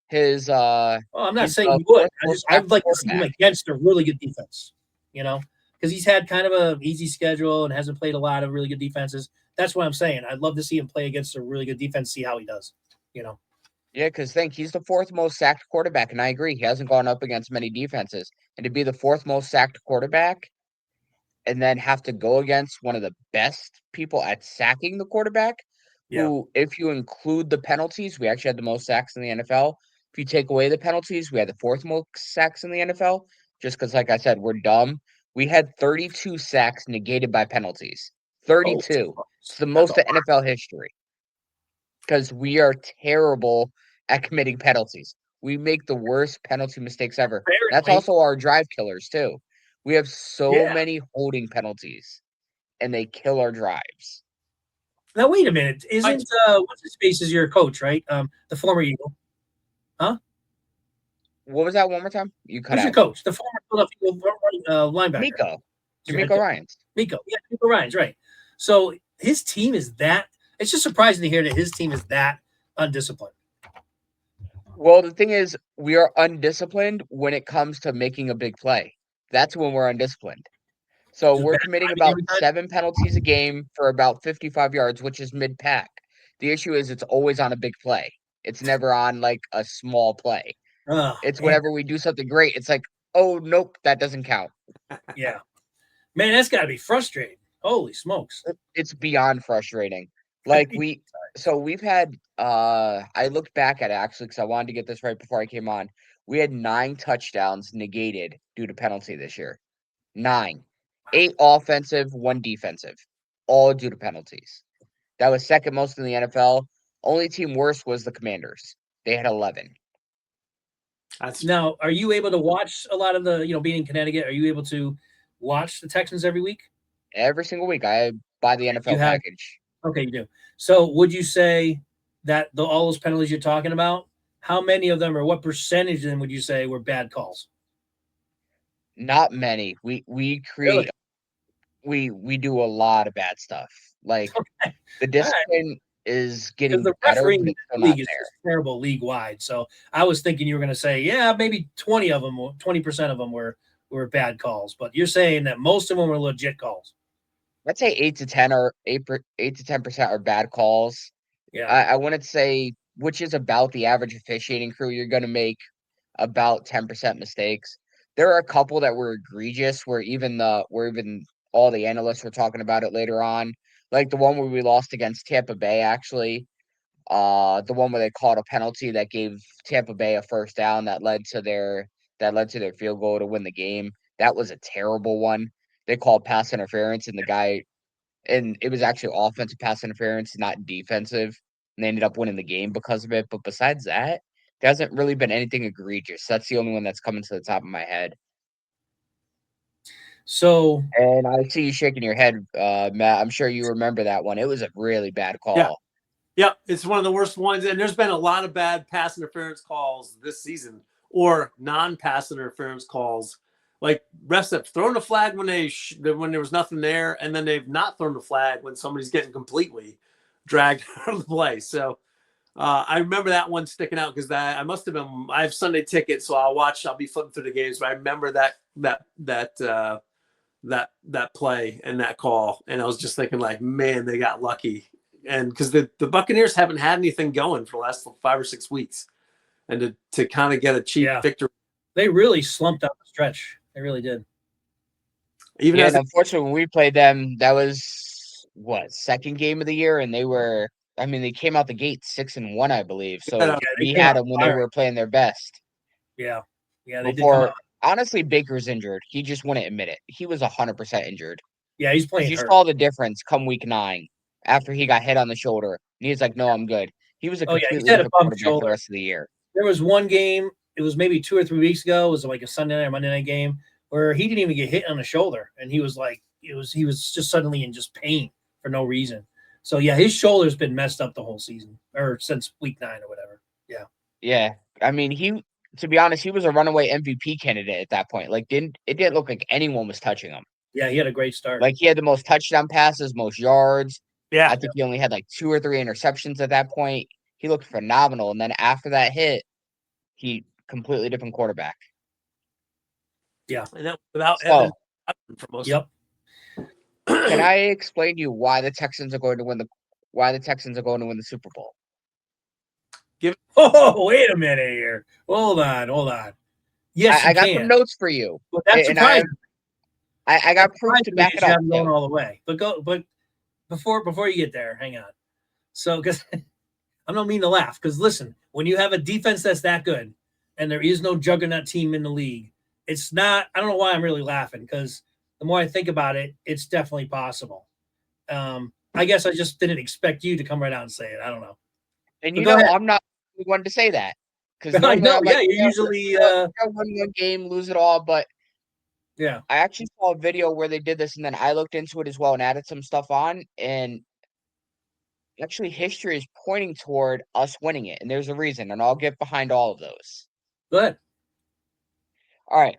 his. Well, I'm not saying he would. I'd like to see him against a really good defense. Because he's had kind of an easy schedule and hasn't played a lot of really good defenses. That's what I'm saying. I'd love to see him play against a really good defense, see how he does. Yeah, because he's the 4th most sacked quarterback, and I agree. He hasn't gone up against many defenses. And to be the 4th most sacked quarterback and then have to go against one of the best people at sacking the quarterback, who, if you include the penalties, we actually had the most sacks in the NFL. If you take away the penalties, we had the 4th most sacks in the NFL, just because, like I said, we're dumb. We had 32 sacks negated by penalties. 32. It's the most in NFL history. Because we are terrible at committing penalties. We make the worst penalty mistakes ever. That's Apparently. also our drive killers too. We have so Yeah. many holding penalties, and they kill our drives. Now wait a minute. Isn't what's his face is your coach, right? The former Eagle. Huh? What was that one more time? You cut Who's your out. coach? The former Philadelphia Eagle linebacker. Miko. Your head D'Amico coach. Ryans. Miko. Yeah, Miko Ryan's right. So his team is that. It's just surprising to hear that his team is that undisciplined. Well, the thing is, we are undisciplined when it comes to making a big play. That's when we're undisciplined. So Just we're bad committing timing about every time. 7 penalties a game for about 55 yards, which is mid-pack. The issue is it's always on a big play. It's never on like a small play. Oh, It's man. whenever we do something great, it's like, oh nope, that doesn't count. Yeah. Man, that's gotta be frustrating. Holy smokes. It's beyond frustrating. Like we've had I looked back at it actually because I wanted to get this right before I came on. We had 9 touchdowns negated due to penalty this year. 9. 8 offensive, 1 defensive. All due to penalties. That was second most in the NFL. Only team worse was the Commanders. They had 11. Now, are you able to watch a lot of the, being in Connecticut, are you able to watch the Texans every week? Every single week I buy the NFL have- package. Okay, you do. So would you say that all those penalties you're talking about, how many of them or what percentage of them would you say were bad calls? Not many. We create we do a lot of bad stuff. Like Okay. the discipline is getting The better, refereeing but in it's still the not league is there. just terrible league wide. So I was thinking you were going to say, yeah, maybe 20 of them, 20% of them were bad calls, but you're saying that most of them were legit calls. I'd say 8 to 10 or 8 to 10% are bad calls. Yeah. I wouldn't say, which is about the average officiating crew. You're going to make about 10% mistakes. There are a couple that were egregious where even all the analysts were talking about it later on. Like the one where we lost against Tampa Bay, actually. The one where they called a penalty that gave Tampa Bay a first down that led to their field goal to win the game. That was a terrible one. They called pass interference and it was actually offensive pass interference, not defensive. And they ended up winning the game because of it. But besides that, there hasn't really been anything egregious. That's the only one that's coming to the top of my head. So, and I see you shaking your head, Matt. I'm sure you remember that one. It was a really bad call. Yeah. Yep, it's one of the worst ones, and there's been a lot of bad pass interference calls this season, or non-pass interference calls. Like refs have thrown a flag when when there was nothing there, and then they've not thrown the flag when somebody's getting completely dragged out of the play. So I remember that one sticking out because I have Sunday tickets, so I'll be flipping through the games, but I remember that play and that call, and I was just thinking like, man, they got lucky. And because the Buccaneers haven't had anything going for the last 5 or 6 weeks, and to kind of get a cheap victory, they really slumped out the stretch. They really did. And unfortunately, when we played them, that was second game of the year, and they came out the gate 6-1, I believe. So we had them when they were playing their best. Yeah, they did come out. Honestly, Baker's injured. He just wouldn't admit it. He was 100% injured. Yeah, he's playing. You saw the difference come week 9 after he got hit on the shoulder. And he's like, "No, I'm good." He was a completely different quarterback the rest of the year. There was one game. It was maybe 2 or 3 weeks ago. It was like a Sunday night or Monday night game where he didn't even get hit on the shoulder, and he was like, he was just suddenly in just pain for no reason. So yeah, his shoulder's been messed up the whole season or since week 9 or whatever. Yeah. Yeah, I mean, to be honest, he was a runaway MVP candidate at that point. Like, it didn't look like anyone was touching him. Yeah, he had a great start. Like, he had the most touchdown passes, most yards. Yeah. I think he only had like 2 or 3 interceptions at that point. He looked phenomenal. And then after that hit, he completely different quarterback. Yeah. And that without Evan for most. Yep. Can I explain to you why the Texans are going to win the Super Bowl? Oh, wait a minute here. Hold on. Yes, I got some notes for you. But that's surprising. I got proof to back it up. Going all the way. But before you get there, hang on. So, because I don't mean to laugh, because listen, when you have a defense that's that good, and there is no juggernaut team in the league, it's not. I don't know why I'm really laughing, because the more I think about it, it's definitely possible. I guess I just didn't expect you to come right out and say it. I don't know. And I'm not the one to say that, Because I know. I'm Yeah, like, you usually. win one game, lose it all. But Yeah. I actually saw a video where they did this, and then I looked into it as well and added some stuff on. And actually, history is pointing toward us winning it, and there's a reason, and I'll get behind all of those. Go ahead. All right.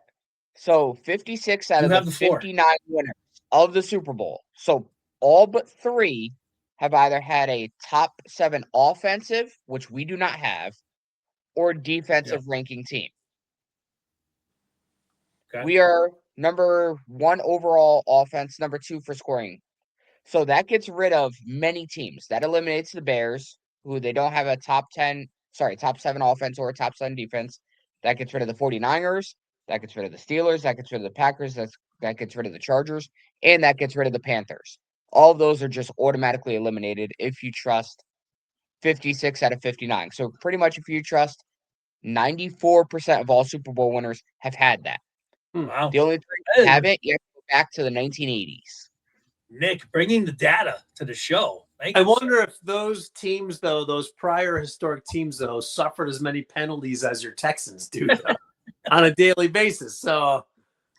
So 56 out You of have the the floor. 59 winners of the Super Bowl. So all but 3 have either had a top 7 offensive, which we do not have, or defensive ranking team. Okay. We are number 1 overall offense, number 2 for scoring. So that gets rid of many teams. That eliminates the Bears, who they don't have a top 7 offense or a top 7 defense. That gets rid of the 49ers. That gets rid of the Steelers. That gets rid of the Packers. That gets rid of the Chargers. And that gets rid of the Panthers. All of those are just automatically eliminated if you trust 56 out of 59. So pretty much if you trust 94% of all Super Bowl winners have had that. Wow. The only 3 that haven't, you have to go back to the 1980s. Nick, bringing the data to the show. I wonder if those teams, though, those prior historic teams, though, suffered as many penalties as your Texans do though, on a daily basis. So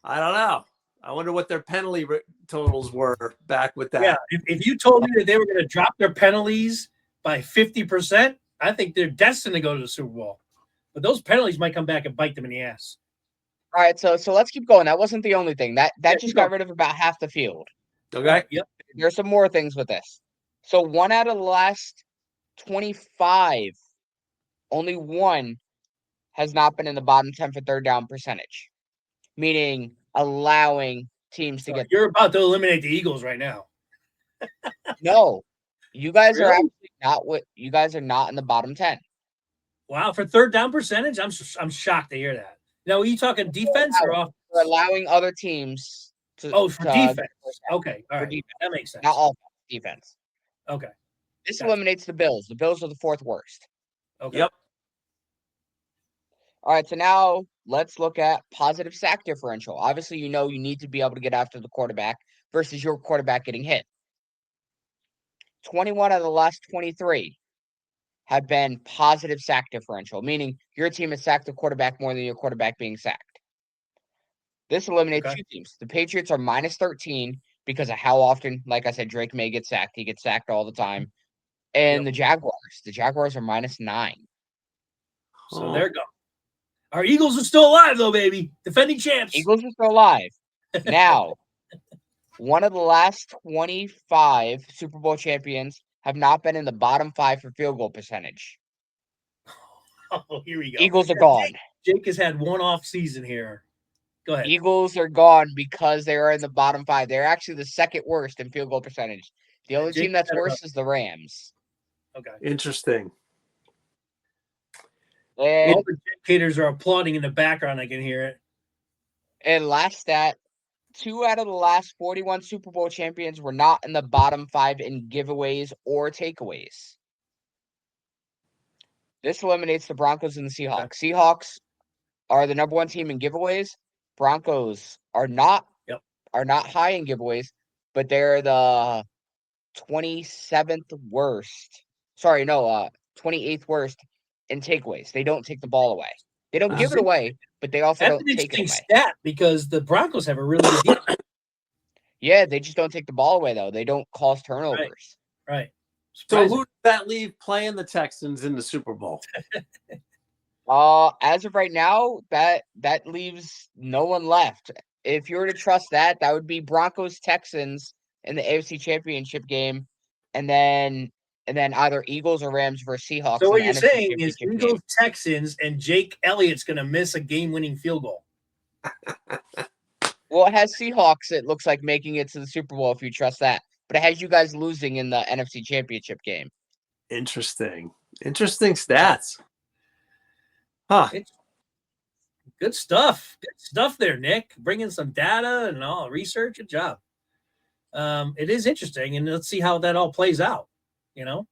I don't know. I wonder what their penalty totals were back with that. Yeah, if you told me that they were going to drop their penalties by 50%, I think they're destined to go to the Super Bowl. But those penalties might come back and bite them in the ass. All right, so let's keep going. That wasn't the only thing. That just got rid of about half the field. Okay. Yep. There's some more things with this. So 1 out of the last 25, only 1 has not been in the bottom 10 for third down percentage, meaning allowing teams to get. You're about to eliminate the Eagles right now. No, you guys are Really? actually not what you guys are not in the bottom 10. Wow, for third down percentage, I'm shocked to hear that. Now, are you talking defense or off? We're allowing other teams to. For defense. Okay, all right, defense. that makes sense. Not all defense. Okay. This Gotcha. eliminates the Bills. The Bills are the 4th worst. Okay. Yep. All right, so now let's look at positive sack differential. Obviously, you need to be able to get after the quarterback versus your quarterback getting hit. 21 out of the last 23 have been positive sack differential, meaning your team has sacked the quarterback more than your quarterback being sacked. This eliminates 2 teams. The Patriots are minus 13 because of how often, like I said, Drake may get sacked. He gets sacked all the time. And the Jaguars are minus 9. So they're gone. Our Eagles are still alive, though, baby. Defending champs. Eagles are still alive. Now, 1 of the last 25 Super Bowl champions have not been in the bottom 5 for field goal percentage. Oh, here we go. Eagles are gone. Jake has had one off season here. Go ahead. Eagles are gone because they are in the bottom 5. They're actually the 2nd worst in field goal percentage. The only team that's worse is the Rams. Okay. Interesting. And all the dictators are applauding in the background. I can hear it. And last stat, 2 out of the last 41 Super Bowl champions were not in the bottom 5 in giveaways or takeaways. This eliminates the Broncos and the Seahawks. Okay. Seahawks are the number 1 team in giveaways. Broncos are not high in giveaways, but they're the 27th worst. 28th worst in takeaways. They don't take the ball away. They don't give it away, but they also don't take it away. Stat because the Broncos have a really good defense. Yeah, they just don't take the ball away, though. They don't cause turnovers. Right. So who does that leave playing the Texans in the Super Bowl? As of right now, that leaves no one left. If you were to trust that, that would be Broncos Texans in the AFC Championship game, and then either Eagles or Rams versus Seahawks. So what you're saying is Eagles Texans, and Jake Elliott's going to miss a game-winning field goal. Well, it has Seahawks. It looks like making it to the Super Bowl if you trust that, but it has you guys losing in the NFC Championship game. Interesting stats. Huh. Good stuff. Good stuff there, Nick. Bringing some data and all research. Good job. It is interesting, and let's see how that all plays out. Yeah,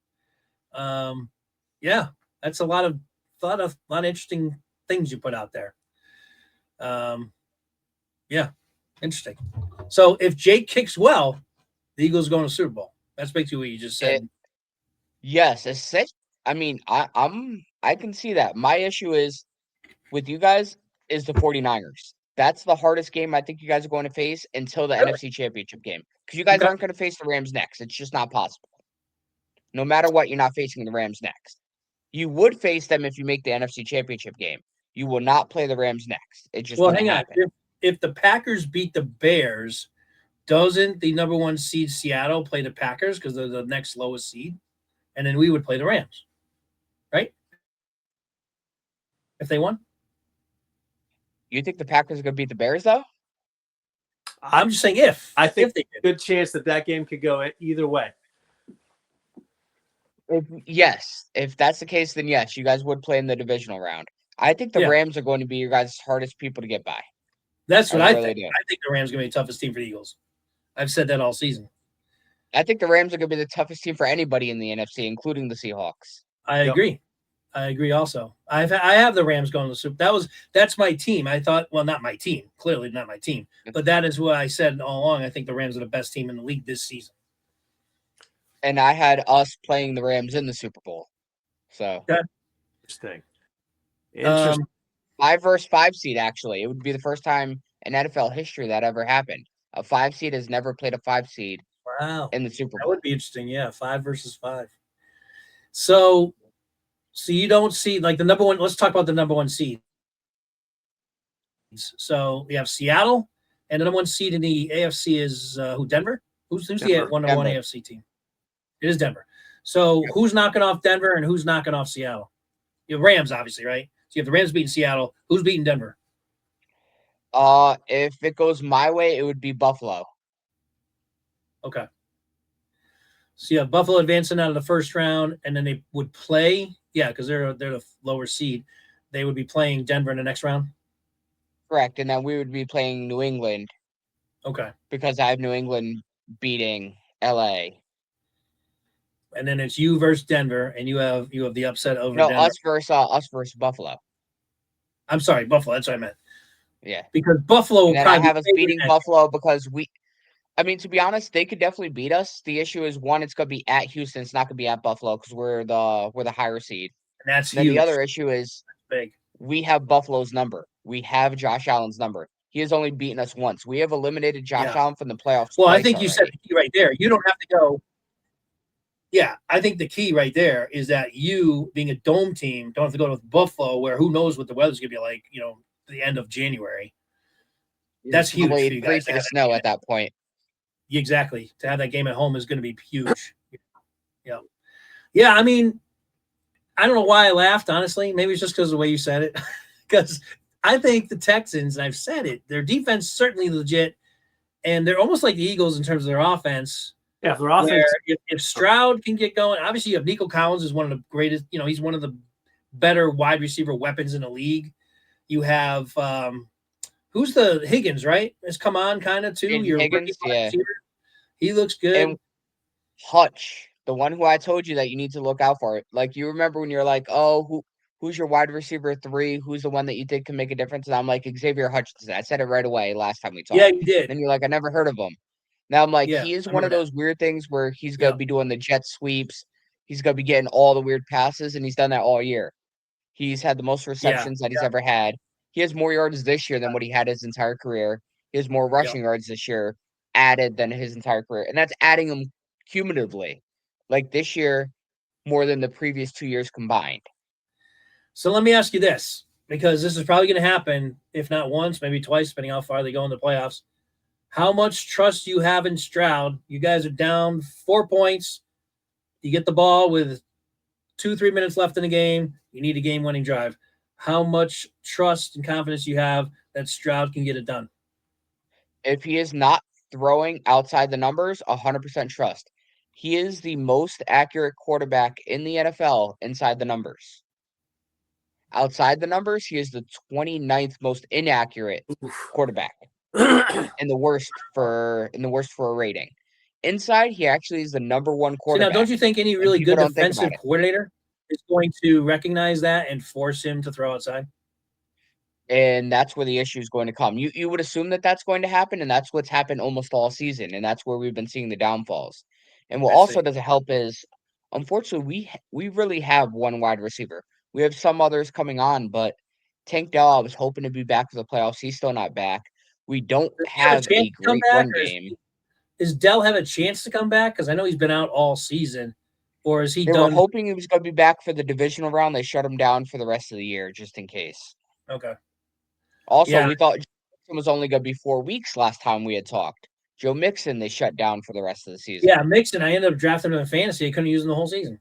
that's a lot of interesting things you put out there. Yeah, interesting. So if Jake kicks well, the Eagles going to Super Bowl. That's basically what you just said. Yes, I mean, I can see that. My issue is with you guys is the 49ers. That's the hardest game I think you guys are going to face until the Really? NFC Championship game. Because you guys Okay. aren't going to face the Rams next. It's just not possible. No matter what, you're not facing the Rams next. You would face them if you make the NFC Championship game. You will not play the Rams next. It just Well, won't hang on. happen. If the Packers beat the Bears, doesn't the number 1 seed Seattle play the Packers because they're the next lowest seed, and then we would play the Rams, right? If they won, You think the Packers are going to beat the Bears, though? I'm just saying if. I think if they did. good chance that game could go either way. Yes. If that's the case, then yes, you guys would play in the divisional round. I think the Yeah. Rams are going to be your guys' hardest people to get by. That's what I really think. do. I think the Rams are going to be the toughest team for the Eagles. I've said that all season. I think the Rams are going to be the toughest team for anybody in the NFC, including the Seahawks. I agree. I agree also. I have the Rams going to the Super. That's my team. I thought, well, not my team. Clearly not my team. But that is what I said all along. I think the Rams are the best team in the league this season. And I had us playing the Rams in the Super Bowl. So Interesting. 5 versus 5 seed, actually. It would be the first time in NFL history that ever happened. A 5 seed has never played a 5 seed Wow. in the Super That Bowl. would be interesting. Yeah, 5 versus 5. So you don't see like the number 1. Let's talk about the number 1 seed. So we have Seattle, and the number 1 seed in the AFC is who? Denver. Who's Denver. the number 1 AFC team? It is Denver. So who's knocking off Denver and who's knocking off Seattle? You have Rams, obviously, right? So you have the Rams beating Seattle. Who's beating Denver? If it goes my way, it would be Buffalo. Okay. So you have Buffalo advancing out of the first round, and then they would play, because they're the lower seed. They would be playing Denver in the next round. Correct, and then we would be playing New England. Okay. Because I have New England beating LA. And then it's you versus Denver, and you have the upset over No, Denver. us versus Buffalo. I'm sorry, Buffalo. That's what I meant. Yeah. Because Buffalo will And then I probably have us beating Buffalo because to be honest, they could definitely beat us. The issue is, one, it's going to be at Houston. It's not going to be at Buffalo because we're the higher seed. And that's then huge. The other issue is big. We have Buffalo's number. We have Josh Allen's number. He has only beaten us once. We have eliminated Josh Allen from the playoffs. Well, I think you said the key right there. You don't have to go. Yeah, I think the key right there is that you, being a dome team, don't have to go to Buffalo, where who knows what the weather's going to be like, the end of January. That's huge for you guys. 3 feet of snow at that point. Exactly. To have that game at home is going to be huge. Yeah. Yeah, I mean, I don't know why I laughed, honestly. Maybe it's just because of the way you said it. Because I think the Texans, and I've said it, their defense is certainly legit, and they're almost like the Eagles in terms of their offense. Yeah, their offense. If Stroud can get going, obviously you have Nico Collins is one of the greatest. He's one of the better wide receiver weapons in the league. You have who's the Higgins, right? Has come on kind of too. Your Higgins, yeah. He looks good. And Hutch, the one who I told you that you need to look out for. Like, you remember when you're like, oh, who's your wide receiver 3? Who's the one that you think can make a difference? And I'm like, Xavier Hutchinson. I said it right away last time we talked. Yeah, you did. And you're like, I never heard of him. Now I'm like, he is one of those weird things where he's going to be doing the jet sweeps. He's going to be getting all the weird passes, and he's done that all year. He's had the most receptions that he's ever had. He has more yards this year than what he had his entire career. He has more rushing yards this year added than his entire career. And that's adding him cumulatively. Like this year, more than the previous 2 years combined. So let me ask you this, because this is probably going to happen, if not once, maybe twice, depending how far they go in the playoffs. How much trust do you have in Stroud? You guys are down 4 points. You get the ball with 2-3 minutes left in the game. You need a game-winning drive. How much trust and confidence you have that Stroud can get it done? If he is not throwing outside the numbers, 100% trust. He is the most accurate quarterback in the NFL inside the numbers. Outside the numbers, he is the 29th most inaccurate quarterback. and the worst for a rating. Inside, he actually is the number 1 quarterback. Now, don't you think any really good defensive coordinator is going to recognize that and force him to throw outside? And that's where the issue is going to come. You would assume that that's going to happen, and that's what's happened almost all season, and that's where we've been seeing the downfalls. And what also doesn't help is unfortunately, we really have one wide receiver. We have some others coming on, but Tank Dell, I was hoping to be back for the playoffs. He's still not back. We don't Does he have a have chance a to come great back, run or game. does Dell have a chance to come back? Because I know he's been out all season, or is he They were done? hoping he was going to be back for the divisional round. They shut him down for the rest of the year, just in case. Okay. Also, Yeah. we thought Joe Mixon was only going to be 4 weeks last time we had talked. Joe Mixon, they shut down for the rest of the season. Yeah, Mixon. I ended up drafting him in fantasy. I couldn't use him the whole season.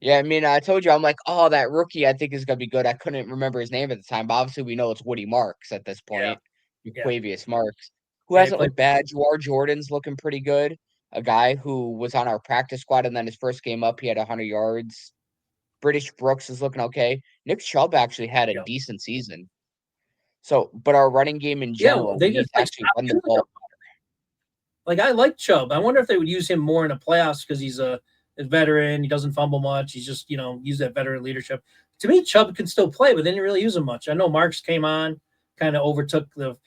Yeah, I mean, I told you, I'm like, oh, that rookie I think is going to be good. I couldn't remember his name at the time, but obviously we know it's Woody Marks at this point. Yeah. Quavius Marks, who Yeah, he hasn't played- looked bad. Jawar Jordan's looking pretty good. A guy who was on our practice squad, and then his first game up, he had 100 yards. British Brooks is looking okay. Nick Chubb actually had a Yeah. decent season. So, but our running game in Yeah, general, they we need just to actually run the ball. like I like Chubb. I wonder if they would use him more in the playoffs because he's a veteran. He doesn't fumble much. He's just use that veteran leadership. To me, Chubb can still play, but they didn't really use him much. I know Marks came on, kind of overtook the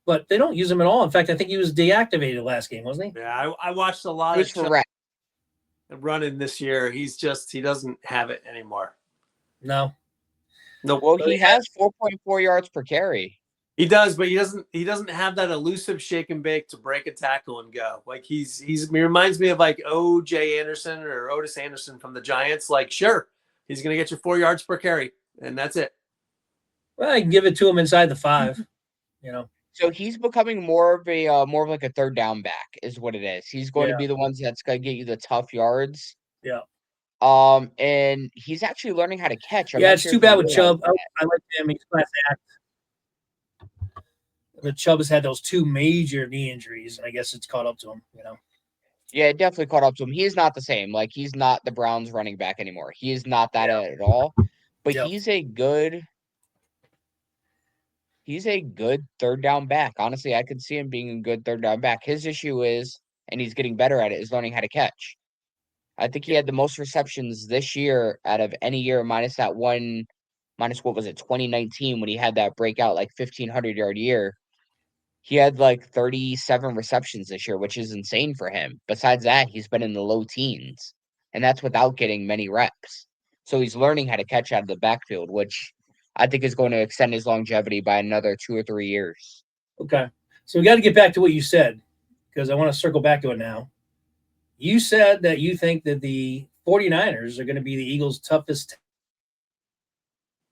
but they don't use him at all. In fact, I think he was deactivated last game, wasn't he? Yeah, I watched a lot It of was for Chubb rest. running this year. He doesn't have it anymore. No. Nope. Well, he has 4.4 yards per carry. He does, but he doesn't have that elusive shake and bake to break a tackle and go. Like he reminds me of like O.J. Anderson or Otis Anderson from the Giants. Like, sure, he's gonna get you 4 yards per carry, and that's it. Well, I can give it to him inside the 5. So he's becoming more of like a third down back, is what it is. He's going to be the ones that's going to get you the tough yards. Yeah. And he's actually learning how to catch. I'm Yeah, not it's sure too if you bad with realize Chubb. that. I like him. He's class act. The Chubb has had those 2 major knee injuries, and I guess it's caught up to him. Yeah, it definitely caught up to him. He is not the same. Like, he's not the Browns running back anymore. He is not that at all. But Yep. he's a good third down back. Honestly, I could see him being a good third down back. His issue is, and he's getting better at it, is learning how to catch. I think he had the most receptions this year out of any year, minus what was it, 2019, when he had that breakout like 1,500-yard year. He had like 37 receptions this year, which is insane for him. Besides that, he's been in the low teens, and that's without getting many reps. So he's learning how to catch out of the backfield, which I think is going to extend his longevity by another 2 or 3 years. Okay. So we got to get back to what you said, because I want to circle back to it now. You said that you think that the 49ers are going to be the Eagles' toughest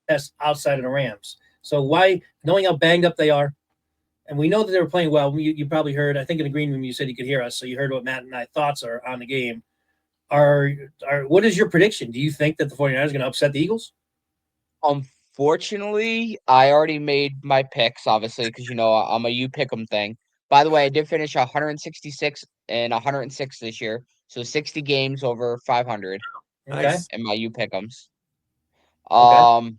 test outside of the Rams. So why, knowing how banged up they are, and we know that they were playing well. You probably heard, I think in the green room you said you could hear us, so you heard what Matt and I thoughts are on the game. What is your prediction? Do you think that the 49ers are going to upset the Eagles? Unfortunately, I already made my picks, obviously, because I'm a you pick 'em thing. By the way, I did finish 166 and 106 this year, so 60 games over 500 Okay. in my you pick 'ems. Okay.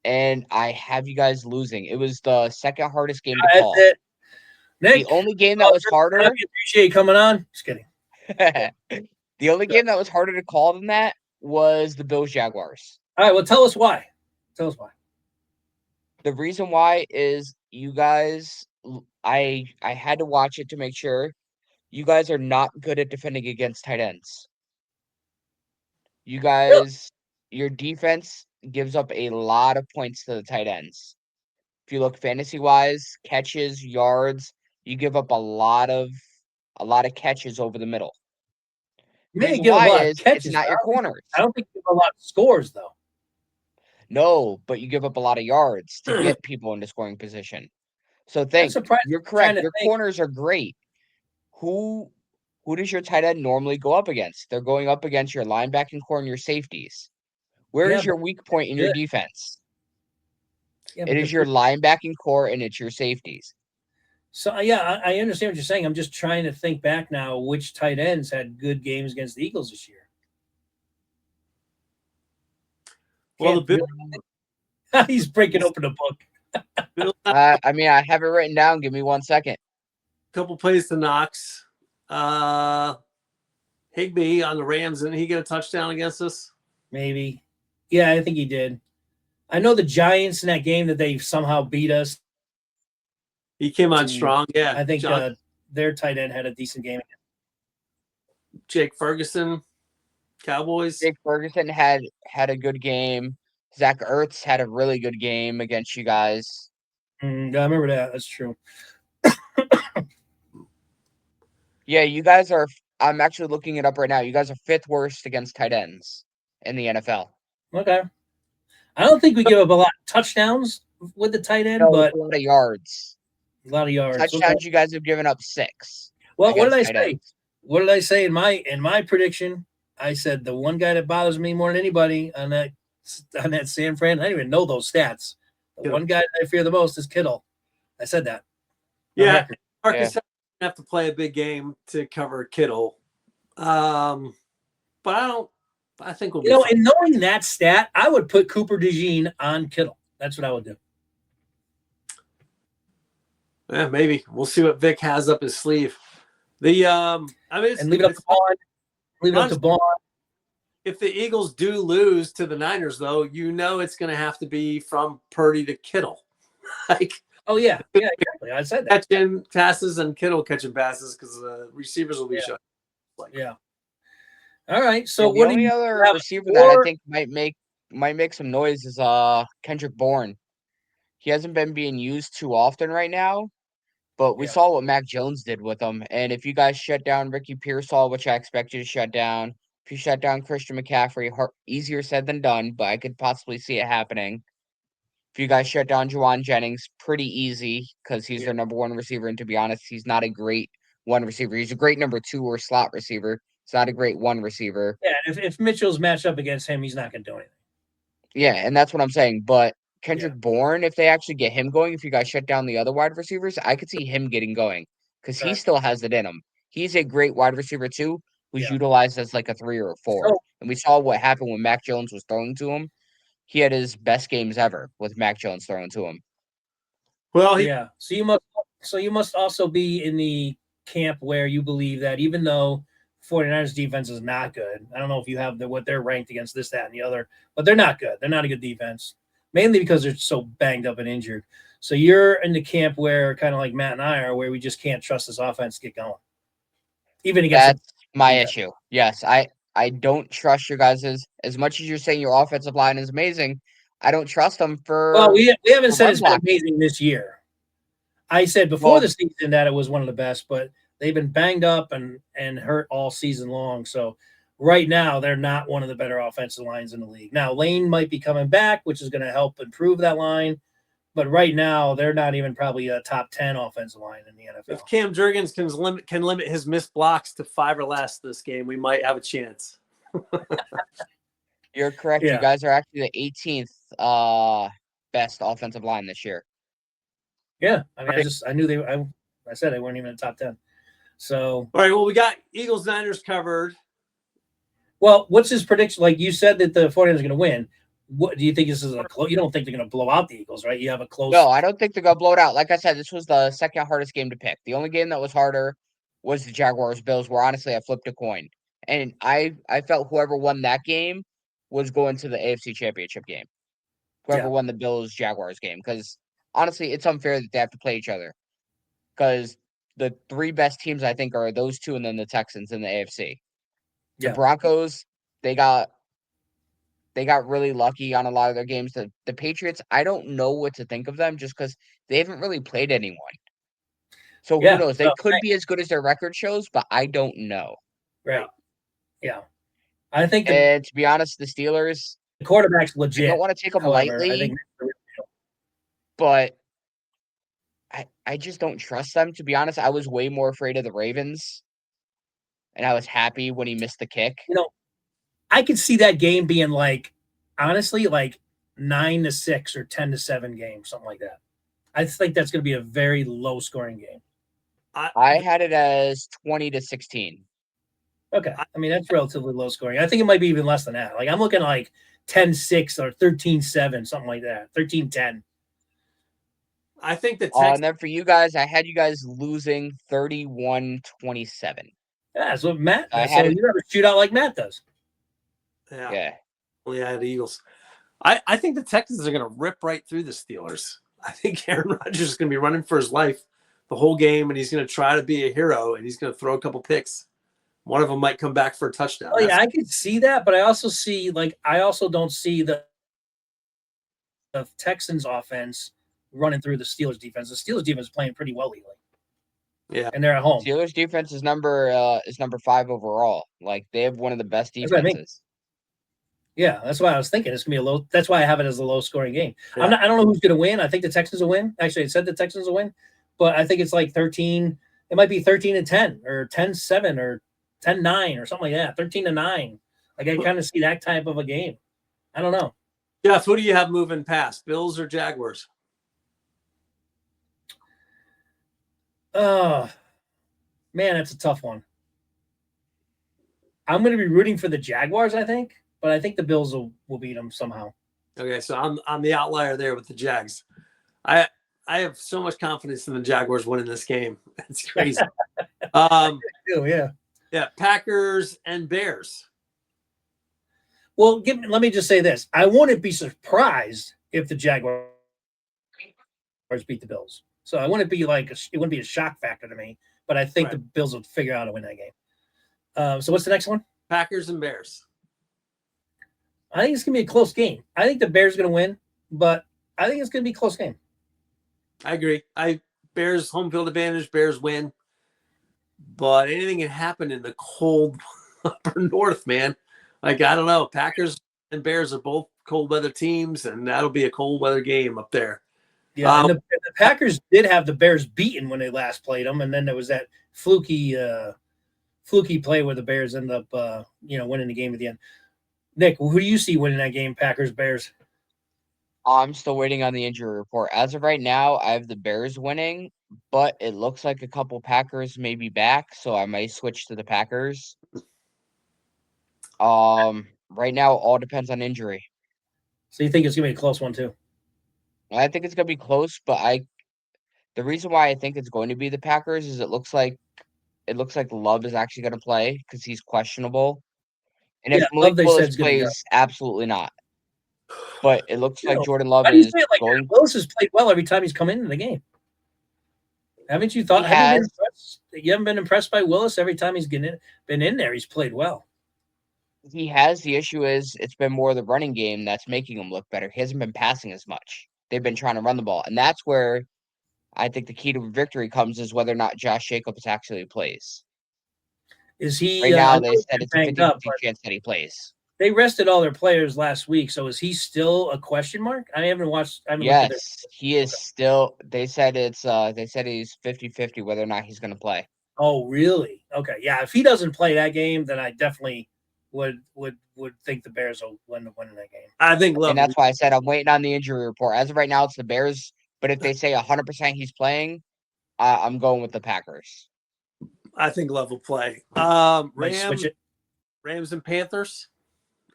And I have you guys losing. It was the second hardest game to That's call. it. Nick, The only game that was harder. I appreciate you coming on. Just kidding. The only game that was harder to call than that was the Bills Jaguars. All right. Well, tell us why. The reason why is you guys. I had to watch it to make sure. You guys are not good at defending against tight ends. You guys, your defense gives up a lot of points to the tight ends. If you look fantasy wise, catches, yards, you give up a lot of catches over the middle. You may Reason give a why lot of is catches. it's not your corners. I don't think you give a lot of scores, though. No, but you give up a lot of yards to get people into scoring position. So think, surprised you're I'm trying correct. to Your think. corners are great. Who does your tight end normally go up against? They're going up against your linebacking core and your safeties. Where is Yeah, your weak point in your good. defense? Yeah, It is your linebacking core and it's your safeties. So, yeah, I understand what you're saying. I'm just trying to think back now which tight ends had good games against the Eagles this year. Well, the Bills. He's breaking open a book. I mean, I have it written down. Give me 1 second. Couple plays to Knox. Higbee on the Rams, didn't he get a touchdown against us? Maybe. Yeah, I think he did. I know the Giants in that game that they somehow beat us. He came on strong. Yeah, I think their tight end had a decent game. Jake Ferguson, Cowboys. Jake Ferguson had a good game. Zach Ertz had a really good game against you guys. Yeah, I remember that. That's true. Yeah, you guys are. I'm actually looking it up right now. You guys are 5th worst against tight ends in the NFL. Okay. I don't think we give up a lot of touchdowns with the tight end, No, but it's a lot of yards. a lot of yards. Okay. Touchdowns, you guys have given up 6 Well, what did I against tight say? ends. What did I say in my prediction? I said the one guy that bothers me more than anybody on that San Fran. I don't even know those stats. The Kittle. one guy that I fear the most is Kittle. I said that. On Yeah, record. Marcus have to play a big game to cover Kittle. But I don't. I think we'll be fine. In knowing that stat, I would put Cooper DeJean on Kittle. That's what I would do. Yeah, maybe we'll see what Vic has up his sleeve. The I mean, And leave it up to Bond. Leave it up to Bond. If the Eagles do lose to the Niners, though, you know it's going to have to be from Purdy to Kittle. Like, oh yeah, exactly. I said that. Catching passes and Kittle catching passes because the receivers will be shut. Yeah. All right. So the what only do you other have receiver that I think might make some noise is Kendrick Bourne. He hasn't been being used too often right now, but we saw what Mac Jones did with him. And if you guys shut down Ricky Pearsall, which I expect you to shut down, if you shut down Christian McCaffrey, easier said than done, but I could possibly see it happening. If you guys shut down Juwan Jennings, pretty easy because he's their number 1 receiver. And to be honest, he's not a great 1 receiver. He's a great number 2 or slot receiver. It's not a great 1 receiver. Yeah, if Mitchell's matched up against him, he's not going to do anything. Yeah, and that's what I'm saying. But Kendrick Bourne, if they actually get him going, if you guys shut down the other wide receivers, I could see him getting going because he still has it in him. He's a great wide receiver too, who's utilized as like a 3 or a 4. And we saw what happened when Mac Jones was throwing to him. He had his best games ever with Mac Jones throwing to him. Well, So you must also be in the camp where you believe that even though 49ers defense is not good, I don't know if you have what they're ranked against this, that, and the other, but they're not good. They're not a good defense, mainly because they're so banged up and injured. So you're in the camp where kind of like Matt and I are, where we just can't trust this offense to get going. Even against that's my issue. Yes, I don't trust your guys as much as you're saying your offensive line is amazing. I don't trust them for. Well, we haven't said it's been amazing this year. I said before the season that it was one of the best, but they've been banged up and hurt all season long. So right now they're not one of the better offensive lines in the league. Now Lane might be coming back, which is going to help improve that line. But right now they're not even probably a top 10 offensive line in the NFL. If Cam Jurgens can limit his missed blocks to 5 or less this game, we might have a chance. You're correct. You guys are actually the 18th best offensive line this year. Yeah, I mean, I knew I said they weren't even in the top 10. So all right, well, we got Eagles Niners covered. Well, what's his prediction? Like you said that the 49ers are going to win. What do you think this is a close? You don't think they're going to blow out the Eagles, right? You have a close. No, I don't think they're going to blow it out. Like I said, this was the second hardest game to pick. The only game that was harder was the Jaguars-Bills, where honestly I flipped a coin. And I felt whoever won that game was going to the AFC Championship game. Whoever won the Bills-Jaguars game. Because honestly, it's unfair that they have to play each other. Because the 3 best teams, I think, are those 2 and then the Texans in the AFC. The Broncos, they got really lucky on a lot of their games. The Patriots, I don't know what to think of them just because they haven't really played anyone. So who knows? They could be as good as their record shows, but I don't know. Right. Yeah. I think and to be honest, the Steelers, the quarterback's legit. I don't want to take them lightly, but I just don't trust them. To be honest, I was way more afraid of the Ravens, and I was happy when he missed the kick. I could see that game being honestly, 9-6 or 10-7 game, something like that. I think that's going to be a very low scoring game. I had it as 20-16. Okay. I mean, that's relatively low scoring. I think it might be even less than that. I'm looking 10-6 or 13-7, something like that. 13-10. I think the and then for you guys, I had you guys losing 31-27. Yeah, so Matt, you have a shootout like Matt does. Yeah. Well, yeah, the Eagles. I think the Texans are going to rip right through the Steelers. I think Aaron Rodgers is going to be running for his life the whole game, and he's going to try to be a hero, and he's going to throw a couple picks. One of them might come back for a touchdown. Oh yeah, I could see that, but I also don't see the Texans offense running through the Steelers defense. The Steelers defense is playing pretty well lately. Yeah. And they're at home. Steelers defense is number 5 overall. Like they have one of the best That's what I mean. defenses. Yeah, that's why I was thinking it's gonna be a low. That's why I have it as a low scoring game. Yeah. I don't know who's gonna win. I think the Texans will win. Actually, it said the Texans will win, but I think it's like 13. It might be 13-10 or 10-7 or 10-9 or something like that. 13-9. Like I kind of see that type of a game. I don't know. Geoff, who do you have moving past, Bills or Jaguars? Oh man, that's a tough one. I'm going to be rooting for the Jaguars, I think, but I think the Bills will beat them somehow. Okay, so I'm the outlier there with the Jags. I have so much confidence in the Jaguars winning this game. It's crazy. Yeah. Yeah, Packers and Bears. Well, let me just say this. I wouldn't be surprised if the Jaguars beat the Bills. So I wouldn't be it wouldn't be a shock factor to me, but I think the Bills will figure out how to win that game. So what's the next one? Packers and Bears. I think it's going to be a close game. I think the Bears are going to win, but I think it's going to be a close game. I agree. Bears home field advantage. Bears win. But anything can happen in the cold upper north, man. Like, I don't know. Packers and Bears are both cold weather teams, and that'll be a cold weather game up there. Yeah, and the Packers did have the Bears beaten when they last played them, and then there was that fluky play where the Bears ended up winning the game at the end. Nick, who do you see winning that game, Packers, Bears? I'm still waiting on the injury report. As of right now, I have the Bears winning, but it looks like a couple Packers may be back, so I might switch to the Packers. Right now, all depends on injury. So you think it's going to be a close one, too? I think it's going to be close, but the reason why I think it's going to be the Packers is it looks like Love is actually going to play because he's questionable. And if Malik Willis plays, absolutely not. But it looks like Jordan Love is going. Willis has played well every time he's come into the game. Haven't you thought? You haven't been impressed by Willis every time he's been in there? He's played well. He has. The issue is it's been more the running game that's making him look better. He hasn't been passing as much. They've been trying to run the ball, and that's where I think the key to victory comes is whether or not Josh Jacobs actually plays. Is he right now? They said it's a 50-50 chance that he plays. They rested all their players last week, so is he still a question mark? I haven't watched. Yes, he is still. They said it's. They said he's 50-50 whether or not he's going to play. Oh, really? Okay, yeah. If he doesn't play that game, then I definitely would think the Bears will win that game. I think, and that's why I said I'm waiting on the injury report. As of right now, it's the Bears. But if they say 100% he's playing, I'm going with the Packers. I think Love will play. Rams and Panthers.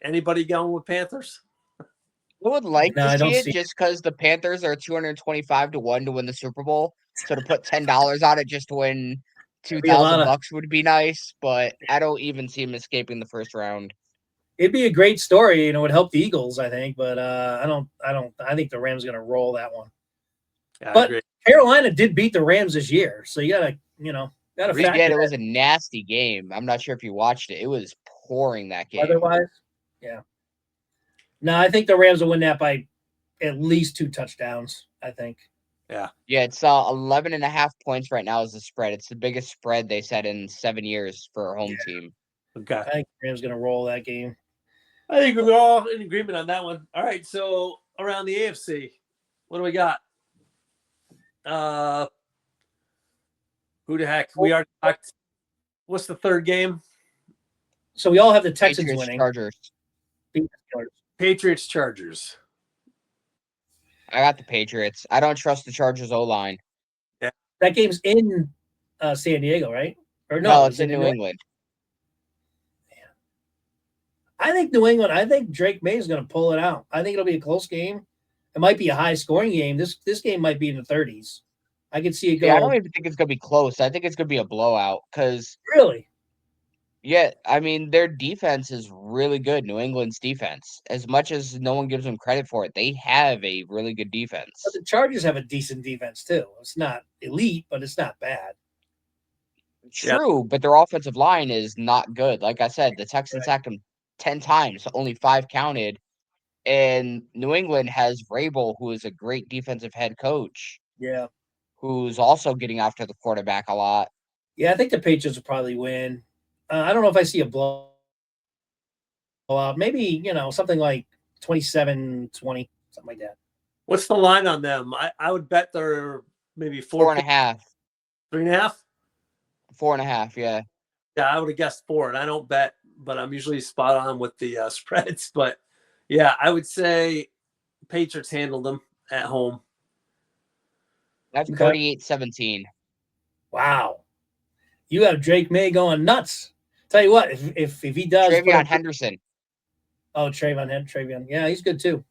Anybody going with Panthers? I would like to see it just because the Panthers are 225-1 to win the Super Bowl. So to put $10 on it just to win $2,000 would be nice, but I don't even see him escaping the first round. It'd be a great story, it would help the Eagles, I think, but I think the Rams are going to roll that one. Yeah, but Carolina did beat the Rams this year, so you gotta factor that. It was a nasty game. I'm not sure if you watched it. It was pouring that game. Otherwise, yeah. No, I think the Rams will win that by at least 2 touchdowns, I think. Yeah. Yeah, it's 11.5 points right now is the spread. It's the biggest spread they said in 7 years for a home team. Okay. I think the Rams going to roll that game. I think we're all in agreement on that one. All right, so around the AFC, what do we got? Who the heck? We are talked. What's the third game? So we all have the Texans winning. Patriots, Chargers. I got the Patriots. I don't trust the Chargers O-line. Yeah. That game's in San Diego, right? Or no, it's in New England. I think New England. I think Drake May is going to pull it out. I think it'll be a close game. It might be a high-scoring game. This game might be in the 30s. I could see it go. Yeah, I don't even think it's going to be close. I think it's going to be a blowout because really. Yeah, I mean, their defense is really good, New England's defense. As much as no one gives them credit for it, they have a really good defense. But the Chargers have a decent defense, too. It's not elite, but it's not bad. True, but their offensive line is not good. Like I said, the Texans sacked him 10 times, only 5 counted. And New England has Vrabel, who is a great defensive head coach, Yeah. who's also getting after the quarterback a lot. Yeah, I think the Patriots will probably win. I don't know if I see a blowout. Maybe, something like 27-20, something like that. What's the line on them? I would bet they're maybe 4.5. 3.5. 4.5, yeah. Yeah, I would have guessed 4, and I don't bet, but I'm usually spot on with the spreads. But yeah, I would say Patriots handled them at home. That's Okay. 38-17. Wow. You have Drake May going nuts. Tell you what, if he does put Travion up, Henderson. oh, Travion. Yeah, he's good too.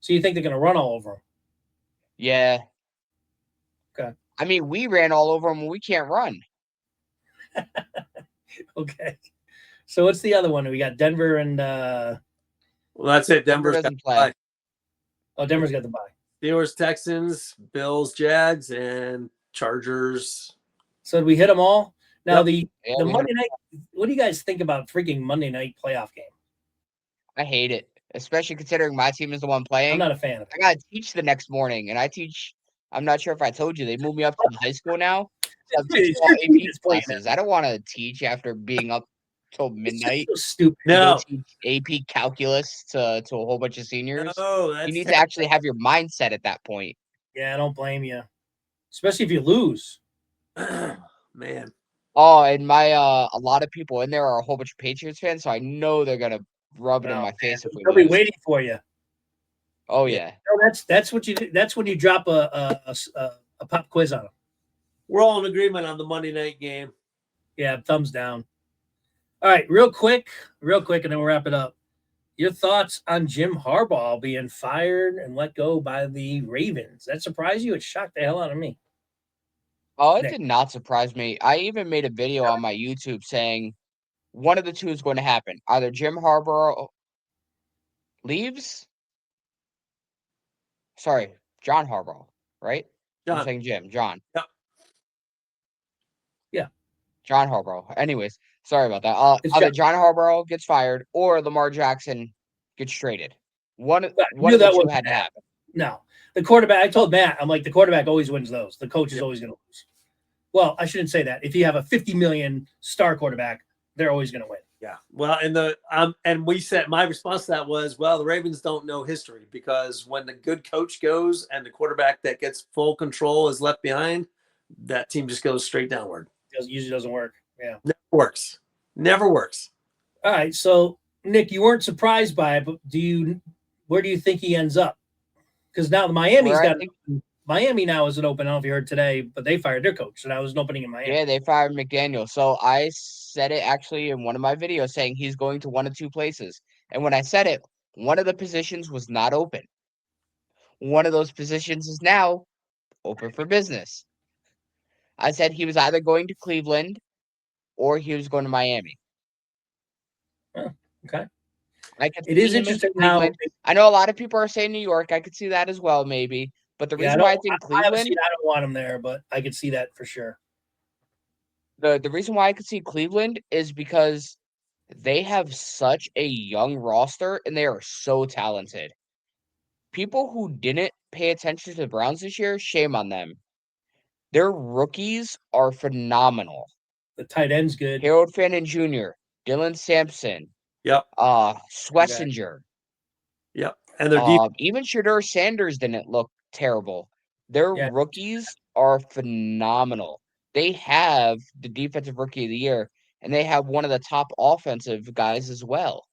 So you think they're going to run all over him? Yeah. Okay. I mean, we ran all over him and we can't run. Okay. So what's the other one? We got Denver and Well, that's it. Denver Denver's doesn't got play. oh, Denver's got the bye. Steelers, Texans, Bills, Jags, and Chargers. So did we hit them all? Now Yep. the Yeah, the we had Monday night. What do you guys think about freaking Monday night playoff game? I hate it, especially considering my team is the one I'm playing. not a fan of I it. gotta teach the next morning, and I teach. I'm not sure if I told you they moved me up to high school now. So I'm teaching It's all your team AP that's playing classes. I don't want to teach after being up till It's just midnight so stupid. to go No, teach AP calculus to a whole bunch of seniors. no, You that's need to terrible. actually have your mindset at that point. Yeah, I don't blame you, especially if you lose. Man. Oh, and my a lot of people in there are a whole bunch of Patriots fans, so I know they're gonna rub it in Oh, my face man. if we They'll be lose. waiting for you. Oh Yeah. yeah. No, that's what you do. That's when you drop a pop quiz on them. We're all in agreement on the Monday night game. Yeah, thumbs down. All right, real quick, and then we'll wrap it up. Your thoughts on Jim Harbaugh being fired and let go by the Ravens? That surprised you? It shocked the hell out of me. Oh, it Nick. did not surprise me. I even made a video on my YouTube saying one of the two is going to happen. Either Jim Harbaugh leaves. Sorry, John Harbaugh, right? I'm John. saying Jim. John. Yep. Yeah, John Harbaugh. Anyways, sorry about that. it's Either John. John Harbaugh gets fired or Lamar Jackson gets traded. One I one knew of the that two wasn't had to gonna happen. No, the quarterback. I told Matt, I'm like, the quarterback always wins those. The coach is always going to lose. Well, I shouldn't say that. If you have a 50 million star quarterback, they're always going to win. Yeah. Well, and we said my response to that was, well, the Ravens don't know history because when the good coach goes and the quarterback that gets full control is left behind, that team just goes straight downward. It usually doesn't work. Yeah. Never works. Never works. All right. So, Nick, you weren't surprised by it, but where do you think he ends up? Because now Where I think, Miami now isn't open. I don't know if you heard today, but they fired their coach, so now there's an opening in Miami. yeah, they fired McDaniel. So I said it actually in one of my videos saying he's going to one of two places. And when I said it, one of the positions was not open. One of those positions is now open for business. I said he was either going to Cleveland or he was going to Miami. Oh, okay. I could It see is him in interesting how. Cleveland. I know a lot of people are saying New York. I could see that as well, maybe. But the Yeah, reason why I think obviously Cleveland, I don't want him there, but I could see that for sure. the reason why I could see Cleveland is because they have such a young roster and they are so talented. People who didn't pay attention to the Browns this year, shame on them. Their rookies are phenomenal. The tight end's good. Harold Fannin Jr., Dylan Sampson, Yep. Schlesinger. Yep. And their deep. Even Shadur Sanders didn't look terrible. Their Yeah. rookies are phenomenal. They have the defensive rookie of the year, and they have one of the top offensive guys as well.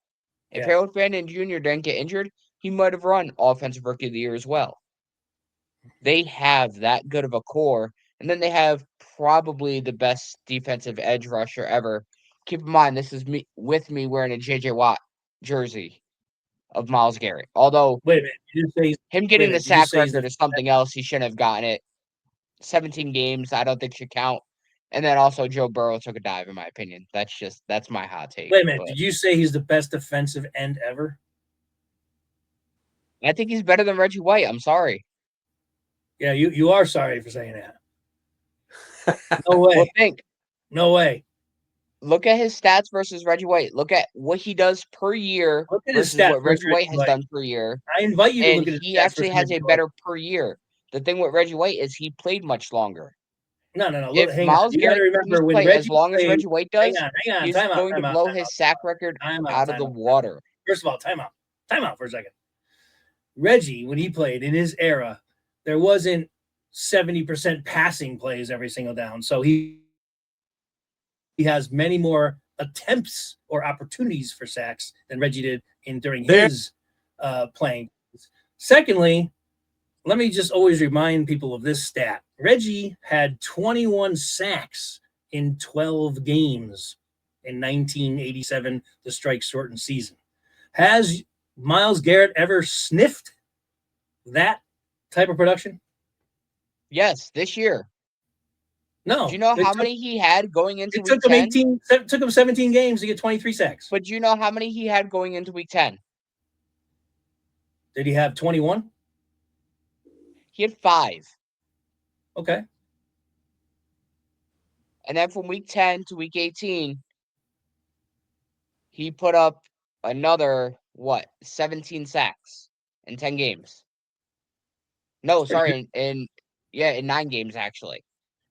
If Yeah. Harold Fannin Jr. didn't get injured, he might have run offensive rookie of the year as well. They have that good of a core, and then they have probably the best defensive edge rusher ever. Keep in mind, this is me wearing a JJ Watt jersey of Myles Garrett. Although Wait a minute. him Wait a getting the minute. Did you sack say he's record is something else. He shouldn't have gotten it. 17 games, I don't think should count. And then also Joe Burrow took a dive, in my opinion. That's my hot take. Wait a minute. But Did you say he's the best defensive end ever? I think he's better than Reggie White. I'm sorry. Yeah, you are sorry for saying that. No way. Well, No way. Look at his stats versus Reggie White. Look at what he does per year Look at his versus stats what versus Reggie White has White. done per year. I invite you to And look at his he stats actually versus has Reggie a White. better per year. The thing with Reggie White is he played much longer. No. Look, If hang on. Miles You got to Garrett remember continues to when play Reggie as long as played. Reggie White does, Hang on. he's Time out. going to blow his sack record out of the water. First of all, time out for a second. Reggie, when he played in his era, there wasn't 70% passing plays every single down. So he has many more attempts or opportunities for sacks than Reggie did during his playing. Secondly, let me just always remind people of this stat. Reggie had 21 sacks in 12 games in 1987, the strike shortened season. Has Myles Garrett ever sniffed that type of production? Yes, this year. No. Do you know how many he had going into It week took him 10? took him 17 games to get 23 sacks. But do you know how many he had going into week 10? Did he have 21? He had 5. Okay. And then from week 10 to week 18, he put up another, 17 sacks in 10 games. No, sorry, in 9 games, actually.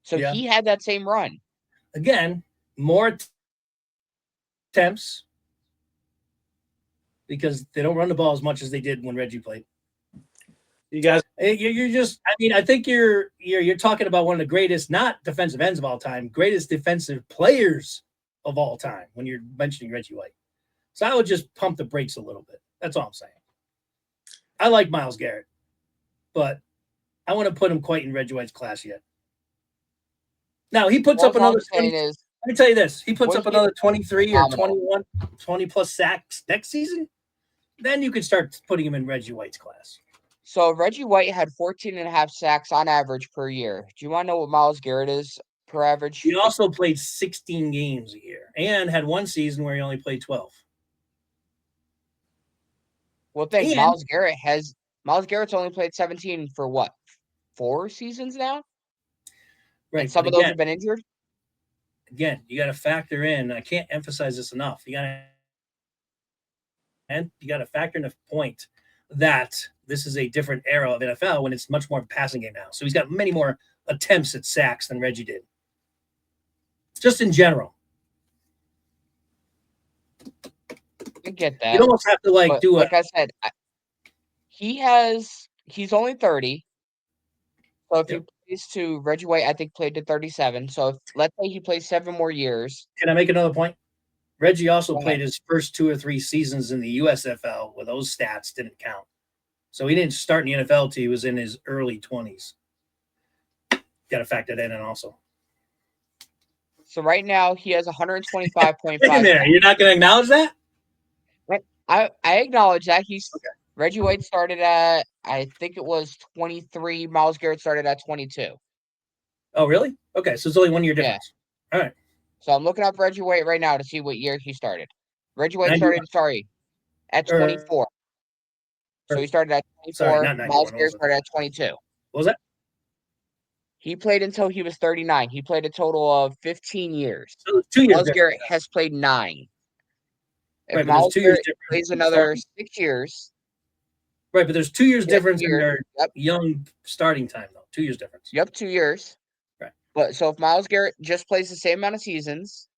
So Yeah. he had that same run. Again, more attempts because they don't run the ball as much as they did when Reggie played. You guys, you're just. I mean, I think you're talking about one of the greatest, not defensive ends of all time, greatest defensive players of all time when you're mentioning Reggie White. So I would just pump the brakes a little bit. That's all I'm saying. I like Myles Garrett, but I want to put him quite in Reggie White's class yet. Now he puts up another. Let me tell you this: he puts up another 23 or 21, 20 plus sacks next season. Then you can start putting him in Reggie White's class. So Reggie White had 14.5 sacks on average per year. Do you want to know what Myles Garrett is per average? He also played 16 games a year and had one season where he only played 12. Well, think Myles Garrett's only played 17 for what? 4 seasons now? Right. And some of those have been injured? Again, you got to factor in. I can't emphasize this enough. You got to factor in the point that this is a different era of NFL when it's much more passing game now. So he's got many more attempts at sacks than Reggie did. Just in general. I get that. You almost have to like I said, he's only 30. So if he plays to Reggie White, I think played to 37. So if let's say he plays 7 more years. Can I make another point? Reggie also played his first 2 or 3 seasons in the USFL where those stats didn't count. So he didn't start in the NFL till he was in his early 20s. Got to factor that in also. So right now he has 125.5. Wait a minute, you're not going to acknowledge that? I acknowledge that. Reggie White started at, I think it was 23. Myles Garrett started at 22. Oh, really? Okay, so it's only 1 year difference. Yeah. All right. So I'm looking up Reggie White right now to see what year he started. Reggie White started, at 24. So he started at 24. Sorry, not Myles Garrett started at 22. What was that? He played until he was 39. He played a total of 15 years. So 2 years. Myles Garrett has played 9. If Right, Myles Garrett plays another 6 years. Right, but there's 2 years difference in their young starting time, though. 2 years difference. Yep, 2 years. Right. But so if Myles Garrett just plays the same amount of seasons,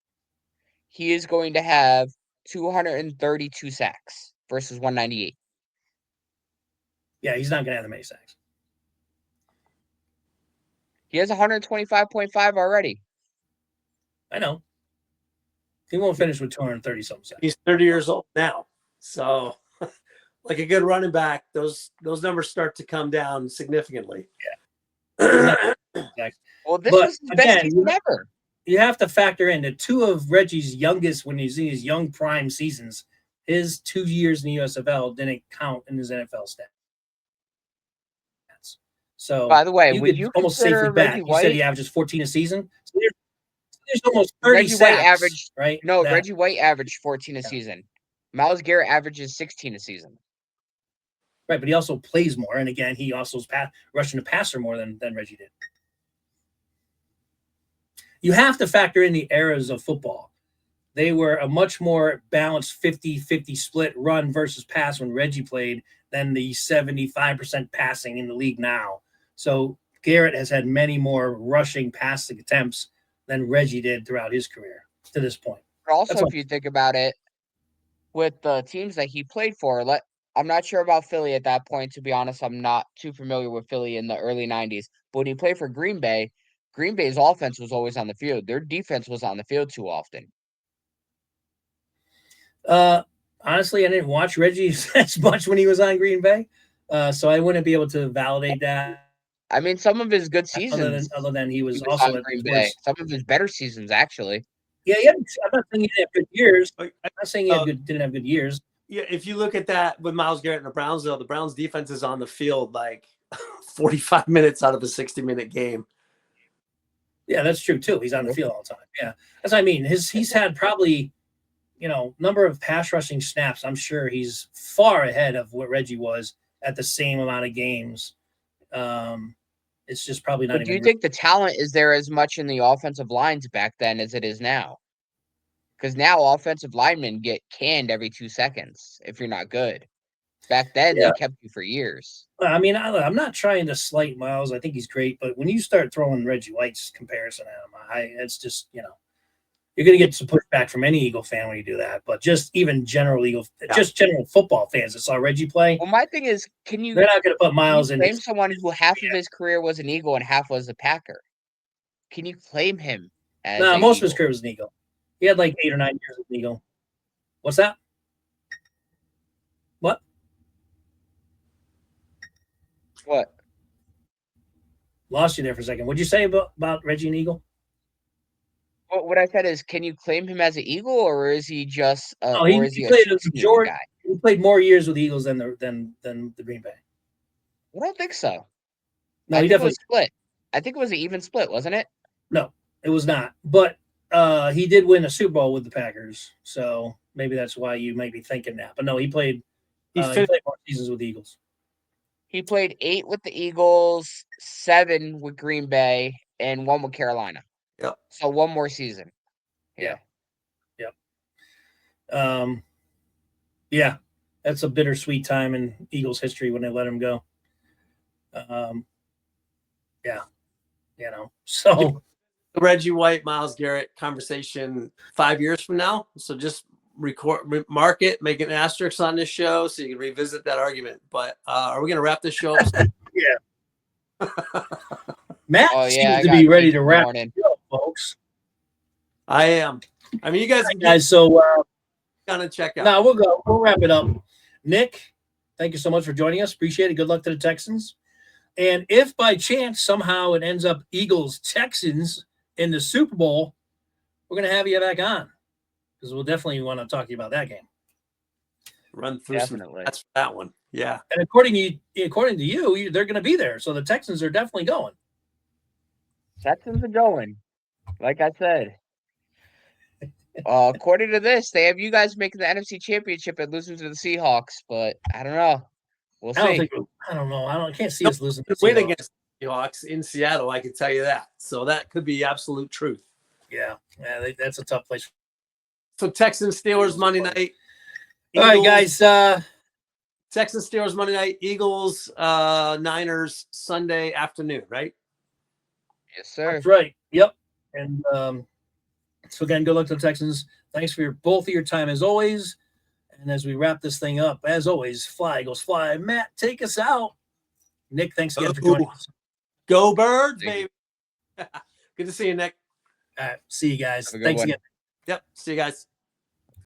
he is going to have 232 sacks versus 198. Yeah, he's not going to have that many sacks. He has 125.5 already. I know. He won't finish with 230 something sacks. He's 30 years old now. So like a good running back, those numbers start to come down significantly. Yeah. Well, this was his best season ever. You have to factor in that 2 of Reggie's youngest, when he's in his young prime seasons, his 2 years in the USFL didn't count in his NFL stats. So, by the way, when you almost safely bet, you said he averages 14 a season. So there's almost 30 Reggie sacks, White averaged, right? No, Reggie White averaged 14 a season. Myles Garrett averages 16 a season. Right, but he also plays more, and again, he also is rushing the passer more than Reggie did. you have to factor in the eras of football. They were a much more balanced 50-50 split run versus pass when Reggie played than the 75% passing in the league now. So Garrett has had many more rushing passing attempts than Reggie did throughout his career to this point. But also, That's if you think about it, with the teams that he played for, I'm not sure about Philly at that point. To be honest, I'm not too familiar with Philly in the early 90s. But when he played for Green Bay's offense was always on the field. Their defense was on the field too often. Honestly, I didn't watch Reggie as much when he was on Green Bay, so I wouldn't be able to validate that. I mean, some of his good seasons, Other than he was he also on at Green his Bay. worst. Some of his better seasons, actually. Yeah, I'm not saying he didn't have good years. I'm not saying he didn't have good years. Yeah, if you look at that with Myles Garrett and the Browns, though, the Browns defense is on the field like 45 minutes out of a 60-minute game. Yeah, that's true too. He's on the field all the time. Yeah, that's what I mean. He's had probably, number of pass rushing snaps. I'm sure he's far ahead of what Reggie was at the same amount of games. It's just probably not. But do you think the talent is there as much in the offensive lines back then as it is now? Because now offensive linemen get canned every 2 seconds if you're not good. Back then, they kept you for years. I mean, I'm not trying to slight Myles. I think he's great, but when you start throwing Reggie White's comparison at him, it's just you're going to get some pushback from any Eagle fan when you do that. But just even general general football fans that saw Reggie play. Well, my thing is, they're not going to put Myles in. Claim someone who half of his career was an Eagle and half was a Packer. Can you claim him as most of his career was an Eagle. He had like 8 or 9 years as an Eagle. What's that? What? What? Lost you there for a second. What'd you say about Reggie and Eagle? Well, what I said is, can you claim him as an Eagle, or is he just? He played a majority. Guy? He played more years with the Eagles than the Green Bay. I don't think so. No, he definitely split. I think it was an even split, wasn't it? No, it was not. But he did win a Super Bowl with the Packers, so maybe that's why you might be thinking that. But no, he played. He played more seasons with the Eagles. He played 8 with the Eagles, 7 with Green Bay, and 1 with Carolina. Yep. So 1 more season. Yeah. Yep. Yeah, that's a bittersweet time in Eagles history when they let him go. Yeah, so Reggie White, Myles Garrett conversation 5 years from now. So just mark it, make an asterisk on this show so you can revisit that argument. But are we going to wrap this show up? Yeah. Matt seems to be ready to wrap it up, folks. I am. I mean, you guys. So gonna check out. No, we'll wrap it up. Nick, thank you so much for joining us. Appreciate it. Good luck to the Texans. And if by chance somehow it ends up Eagles Texans in the Super Bowl, we're gonna have you back on because we'll definitely want to talk to you about that game. Run through that's that one. Yeah. And according to you, they're going to be there. So the Texans are definitely going. Texans are going. Like I said. According to this, they have you guys making the NFC Championship and losing to the Seahawks, but I don't know. We'll see. I don't know. I can't see us losing to the win against the Seahawks in Seattle. I can tell you that. So that could be absolute truth. Yeah, that's a tough place. So Texans Steelers Monday night. All right, guys. Texans Steelers Monday night. Eagles Niners Sunday afternoon. Right. Yes, sir. That's right. Yep. And so again, good luck to the Texans. Thanks for both of your time as always. And as we wrap this thing up, as always, fly Eagles fly. Matt, take us out. Nick, thanks again for joining us. Go Birds, baby. Good to see you, Nick. All right. See you guys. Thanks again. Yep. See you guys.